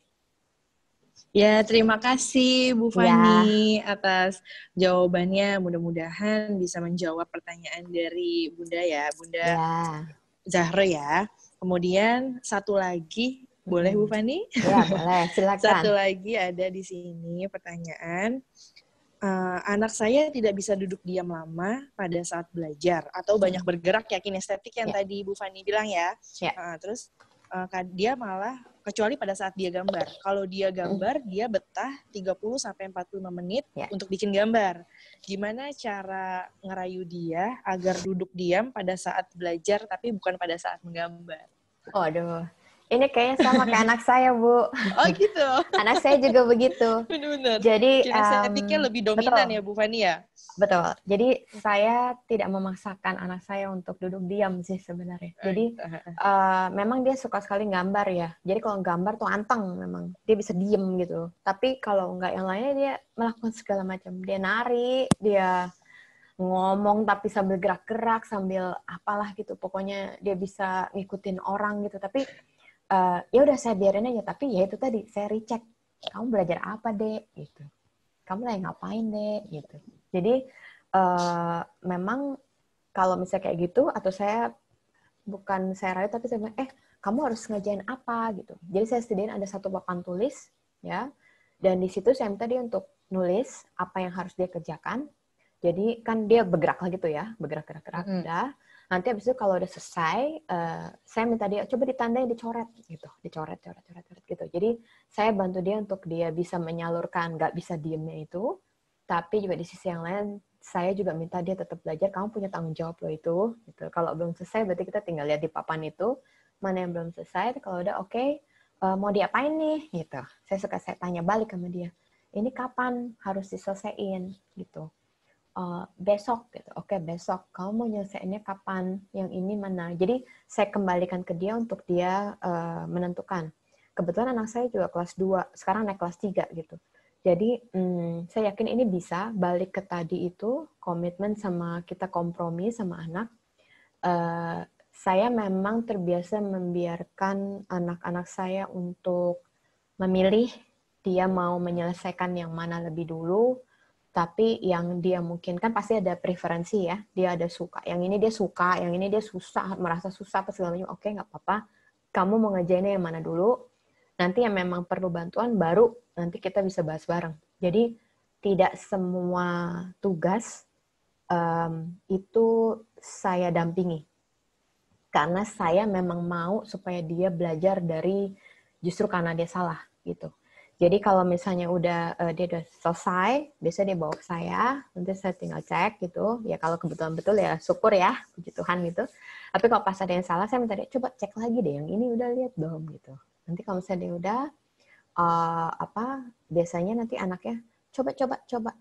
Ya, terima kasih Bu Fani atas jawabannya. Mudah-mudahan bisa menjawab pertanyaan dari Bunda ya, Bunda Zahra ya. Kemudian satu lagi, boleh Bu Fani? Ya, boleh. Silakan. Satu lagi ada di sini pertanyaan. Anak saya tidak bisa duduk diam lama pada saat belajar atau banyak bergerak, ya kinestetik yang tadi Bu Fani bilang ya. Terus dia malah kecuali pada saat dia gambar. Kalau dia gambar, dia betah 30-45 menit untuk bikin gambar. Gimana cara ngerayu dia agar duduk diam pada saat belajar tapi bukan pada saat menggambar? Oh, aduh. Ini kayaknya sama kayak anak saya, Bu. Oh gitu. Anak saya juga begitu. Benar-benar. Jadi kinestetiknya lebih dominan betul. Ya Bu Fani ya? Betul. Jadi saya tidak memaksakan anak saya untuk duduk diam sih sebenarnya. Jadi memang dia suka sekali gambar ya. Jadi kalau gambar tuh anteng memang. Dia bisa diem gitu. Tapi kalau nggak yang lainnya dia melakukan segala macam. Dia nari, dia ngomong tapi sambil gerak-gerak, sambil apalah gitu. Pokoknya dia bisa ngikutin orang gitu. Tapi ya udah saya biarin aja. Tapi ya itu tadi saya recheck. Kamu belajar apa, Dek? Gitu. Kamu lagi ngapain, Dek? Gitu. Jadi memang kalau misalnya kayak gitu, atau saya rayu, tapi saya bilang, kamu harus ngerjain apa gitu. Jadi saya sediain ada satu papan tulis, ya, dan di situ saya minta dia untuk nulis apa yang harus dia kerjakan. Jadi kan dia bergerak lah gitu ya, bergerak-gerak, udah. Nanti habis itu kalau udah selesai, saya minta dia coba ditandai, dicoret gitu, dicoret gitu. Jadi saya bantu dia untuk dia bisa menyalurkan, nggak bisa diemnya itu. Tapi juga di sisi yang lain, saya juga minta dia tetap belajar, kamu punya tanggung jawab loh itu. Gitu. Kalau belum selesai, berarti kita tinggal lihat di papan itu, mana yang belum selesai, kalau udah oke, mau diapain nih? Gitu. Saya tanya balik sama dia, ini kapan harus diselesaiin? Gitu. Besok, gitu. Oke, besok. Kamu mau nyelesainnya kapan? Yang ini mana? Jadi, saya kembalikan ke dia untuk dia menentukan. Kebetulan anak saya juga kelas 2, sekarang naik kelas 3, gitu. Jadi, saya yakin ini bisa balik ke tadi itu, komitmen sama kita kompromi sama anak. Saya memang terbiasa membiarkan anak-anak saya untuk memilih dia mau menyelesaikan yang mana lebih dulu, tapi yang dia mungkin kan pasti ada preferensi ya, dia ada suka. Yang ini dia suka, yang ini dia susah, merasa susah, apa segala macam. Oke, nggak apa-apa. Kamu mau ngerjainnya yang mana dulu? Nanti yang memang perlu bantuan, baru nanti kita bisa bahas bareng. Jadi, tidak semua tugas itu saya dampingi. Karena saya memang mau supaya dia belajar dari justru karena dia salah, gitu. Jadi, kalau misalnya dia udah selesai, biasanya dia bawa ke saya, nanti saya tinggal cek, gitu. Ya, kalau kebetulan betul ya syukur ya, puji Tuhan, gitu. Tapi kalau pas ada yang salah, saya minta dia, coba cek lagi deh, yang ini udah lihat belum, gitu. Nanti kalau misalnya dia udah, biasanya nanti anaknya coba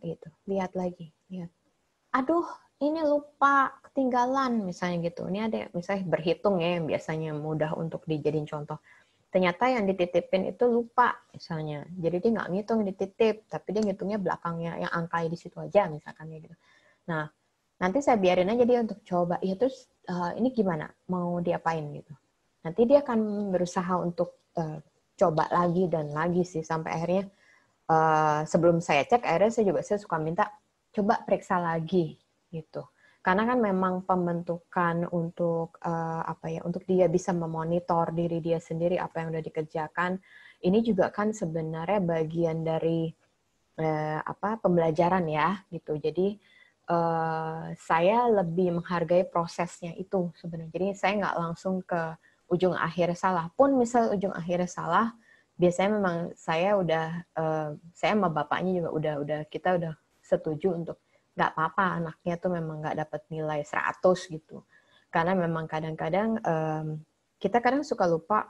gitu, lihat lagi, lihat. Aduh, ini lupa, ketinggalan misalnya gitu. Ini ada misalnya berhitung ya, yang biasanya mudah untuk dijadiin contoh. Ternyata yang dititipin itu lupa misalnya. Jadi dia nggak ngitung dititip, tapi dia ngitungnya belakangnya, yang angkanya di situ aja misalkan ya gitu. Nah, nanti saya biarin aja dia untuk coba. Ya terus ini gimana? Mau diapain gitu? Nanti dia akan berusaha untuk coba lagi dan lagi sih sampai akhirnya sebelum saya cek, akhirnya saya suka minta coba periksa lagi gitu. Karena kan memang pembentukan untuk untuk dia bisa memonitor diri dia sendiri apa yang udah dikerjakan. Ini juga kan sebenarnya bagian dari pembelajaran ya gitu. Jadi saya lebih menghargai prosesnya itu sebenarnya. Jadi saya nggak langsung ke ujung akhir salah. Pun misal ujung akhirnya salah, biasanya memang saya sama bapaknya juga kita udah setuju untuk nggak apa-apa anaknya tuh memang nggak dapat nilai 100 gitu. Karena memang kadang-kadang kita kadang suka lupa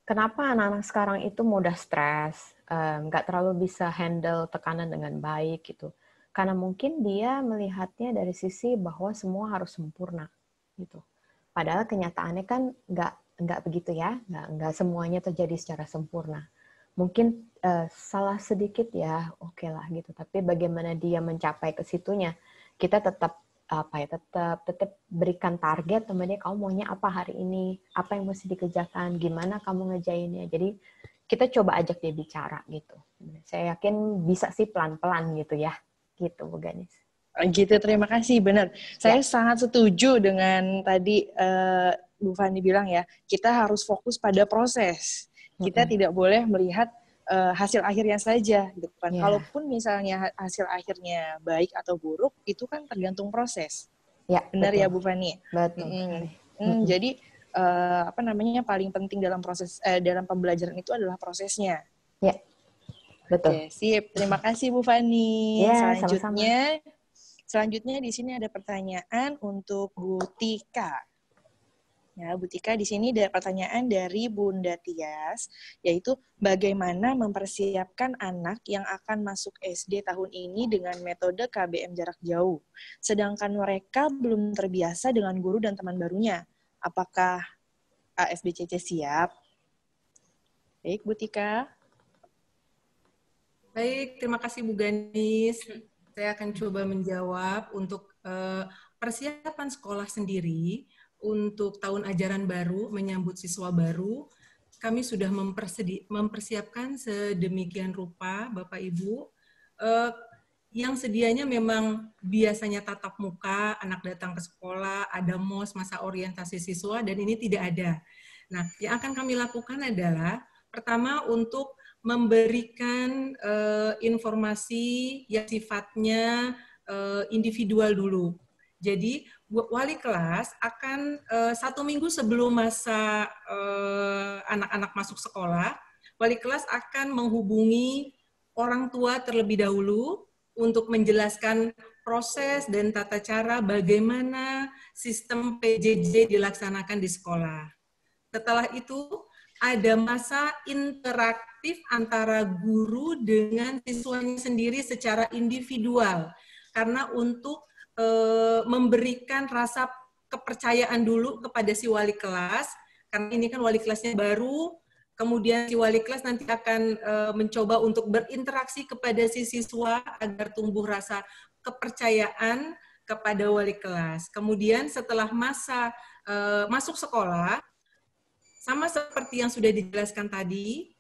kenapa anak-anak sekarang itu mudah stres, nggak terlalu bisa handle tekanan dengan baik gitu. Karena mungkin dia melihatnya dari sisi bahwa semua harus sempurna gitu. Padahal kenyataannya kan nggak begitu ya, nggak semuanya terjadi secara sempurna. Mungkin salah sedikit ya, oke lah gitu. Tapi bagaimana dia mencapai ke situnya, kita tetap berikan target sama dia, kamu maunya apa hari ini, apa yang mesti dikerjakan, gimana kamu ngejainnya. Jadi kita coba ajak dia bicara gitu. Saya yakin bisa sih pelan-pelan gitu ya, gitu Bu Ganis. Gitu, terima kasih, benar. Saya sangat setuju dengan tadi Bu Fani bilang ya, kita harus fokus pada proses. Kita tidak boleh melihat hasil akhirnya saja, gitu kan. Kalaupun misalnya hasil akhirnya baik atau buruk, itu kan tergantung proses. Benar ya Bu Fani? Betul. Jadi paling penting dalam proses dalam pembelajaran itu adalah prosesnya. Ya, betul. Oke, sip. Terima kasih Bu Fani. Ya, Selanjutnya di sini ada pertanyaan untuk Bu Tika. Ya, Bu Tika, di sini ada pertanyaan dari Bunda Tias, yaitu bagaimana mempersiapkan anak yang akan masuk SD tahun ini dengan metode KBM jarak jauh, sedangkan mereka belum terbiasa dengan guru dan teman barunya. Apakah ASBCC siap? Baik, Bu Tika. Baik, terima kasih Bu Ganis. Saya akan coba menjawab untuk persiapan sekolah sendiri. Untuk tahun ajaran baru, menyambut siswa baru, kami sudah mempersiapkan sedemikian rupa, Bapak Ibu, yang sedianya memang biasanya tatap muka, anak datang ke sekolah, ada MOS, masa orientasi siswa, dan ini tidak ada. Nah, yang akan kami lakukan adalah, pertama untuk memberikan informasi yang sifatnya individual dulu. Jadi, wali kelas akan 1 minggu sebelum masa anak-anak masuk sekolah, wali kelas akan menghubungi orang tua terlebih dahulu untuk menjelaskan proses dan tata cara bagaimana sistem PJJ dilaksanakan di sekolah. Setelah itu, ada masa interaktif antara guru dengan siswanya sendiri secara individual. Karena untuk memberikan rasa kepercayaan dulu kepada si wali kelas, karena ini kan wali kelasnya baru, kemudian si wali kelas nanti akan mencoba untuk berinteraksi kepada si siswa agar tumbuh rasa kepercayaan kepada wali kelas. Kemudian setelah masa masuk sekolah, sama seperti yang sudah dijelaskan tadi,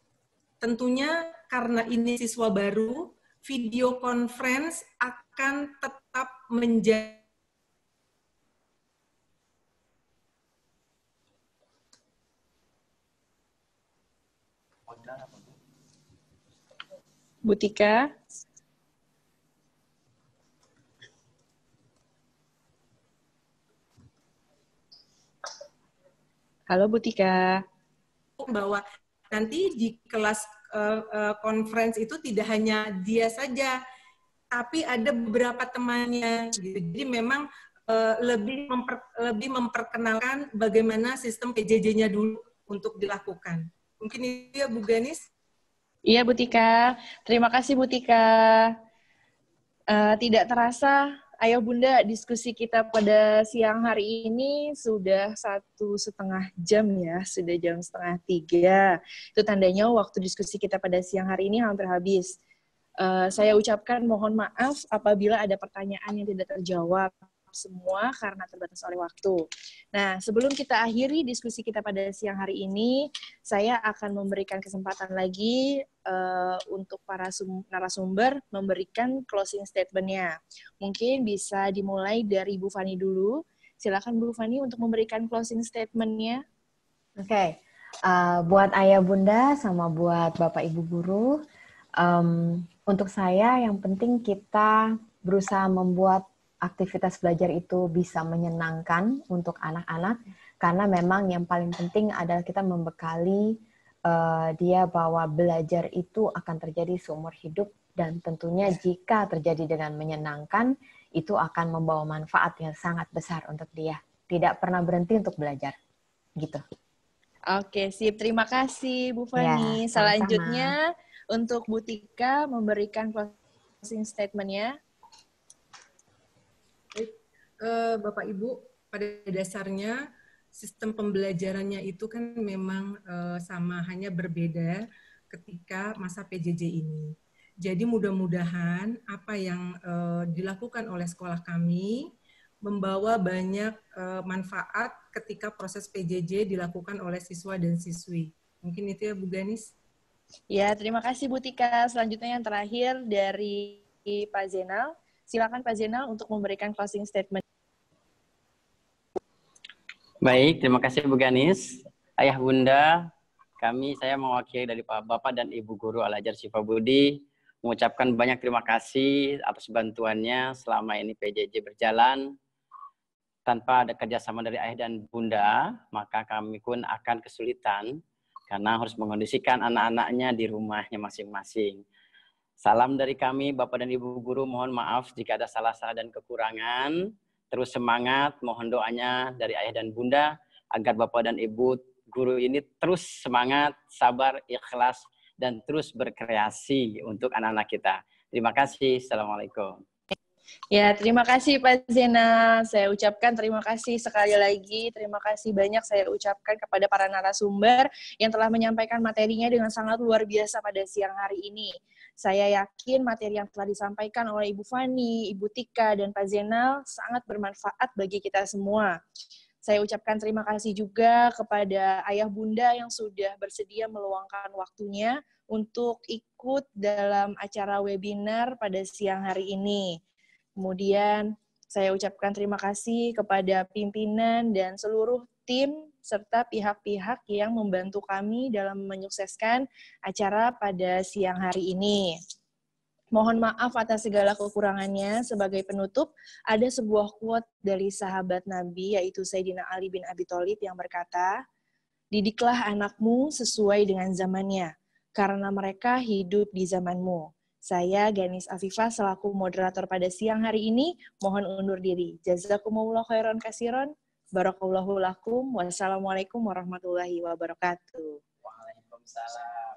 tentunya karena ini siswa baru, video conference akan tetap menjadi Bu Tika. Halo Bu Tika. Bahwa nanti di kelas conference itu tidak hanya dia saja, tapi ada beberapa temannya. Gitu. Jadi memang lebih memperkenalkan bagaimana sistem PJJ-nya dulu untuk dilakukan. Mungkin itu ya Bu Ganis. Iya Bu Tika. Terima kasih Bu Tika. Tidak terasa, Ayo Bunda, diskusi kita pada siang hari ini sudah 1,5 jam ya, sudah jam 2:30. Itu tandanya waktu diskusi kita pada siang hari ini hampir habis. Saya ucapkan mohon maaf apabila ada pertanyaan yang tidak terjawab semua karena terbatas oleh waktu. Nah, sebelum kita akhiri diskusi kita pada siang hari ini, saya akan memberikan kesempatan lagi untuk para narasumber memberikan closing statement-nya. Mungkin bisa dimulai dari Bu Fani dulu. Silakan Bu Fani untuk memberikan closing statement-nya. Oke. Buat ayah bunda sama buat bapak ibu guru, untuk saya yang penting kita berusaha membuat aktivitas belajar itu bisa menyenangkan untuk anak-anak, karena memang yang paling penting adalah kita membekali dia bahwa belajar itu akan terjadi seumur hidup, dan tentunya jika terjadi dengan menyenangkan, itu akan membawa manfaat yang sangat besar untuk dia. Tidak pernah berhenti untuk belajar. Gitu. Oke, sip. Terima kasih, Bu Ya, Fani. sama-sama. Selanjutnya, untuk Bu Tika memberikan closing statement-nya. Bapak Ibu, pada dasarnya sistem pembelajarannya itu kan memang sama, hanya berbeda ketika masa PJJ ini. Jadi mudah-mudahan apa yang dilakukan oleh sekolah kami membawa banyak manfaat ketika proses PJJ dilakukan oleh siswa dan siswi. Mungkin itu ya Bu Ganis. Ya, terima kasih Bu Tika. Selanjutnya yang terakhir dari Pak Zainal. Silakan Pak Zainal untuk memberikan closing statement. Baik, terima kasih Bu Ganis. Ayah Bunda, saya mewakili dari Pak Bapak dan Ibu Guru Al-Azhar Syifa Budi mengucapkan banyak terima kasih atas bantuannya selama ini PJJ berjalan. Tanpa ada kerjasama dari Ayah dan Bunda, maka kami pun akan kesulitan karena harus mengondisikan anak-anaknya di rumahnya masing-masing. Salam dari kami, Bapak dan Ibu Guru, mohon maaf jika ada salah-salah dan kekurangan. Terus semangat, mohon doanya dari Ayah dan Bunda, agar Bapak dan Ibu Guru ini terus semangat, sabar, ikhlas, dan terus berkreasi untuk anak-anak kita. Terima kasih. Assalamualaikum. Ya, terima kasih Pak Zainal. Saya ucapkan terima kasih sekali lagi. Terima kasih banyak saya ucapkan kepada para narasumber yang telah menyampaikan materinya dengan sangat luar biasa pada siang hari ini. Saya yakin materi yang telah disampaikan oleh Ibu Fani, Ibu Tika, dan Pak Zainal sangat bermanfaat bagi kita semua. Saya ucapkan terima kasih juga kepada Ayah Bunda yang sudah bersedia meluangkan waktunya untuk ikut dalam acara webinar pada siang hari ini. Kemudian saya ucapkan terima kasih kepada pimpinan dan seluruh tim serta pihak-pihak yang membantu kami dalam menyukseskan acara pada siang hari ini. Mohon maaf atas segala kekurangannya. Sebagai penutup, ada sebuah quote dari sahabat Nabi, yaitu Sayyidina Ali bin Abi Thalib yang berkata, "Didiklah anakmu sesuai dengan zamannya, karena mereka hidup di zamanmu." Saya, Ganis Afifah, selaku moderator pada siang hari ini, mohon undur diri. Jazakumullah khairan kasiron. Barakallahu lakum. Wassalamualaikum warahmatullahi wabarakatuh. Waalaikumsalam.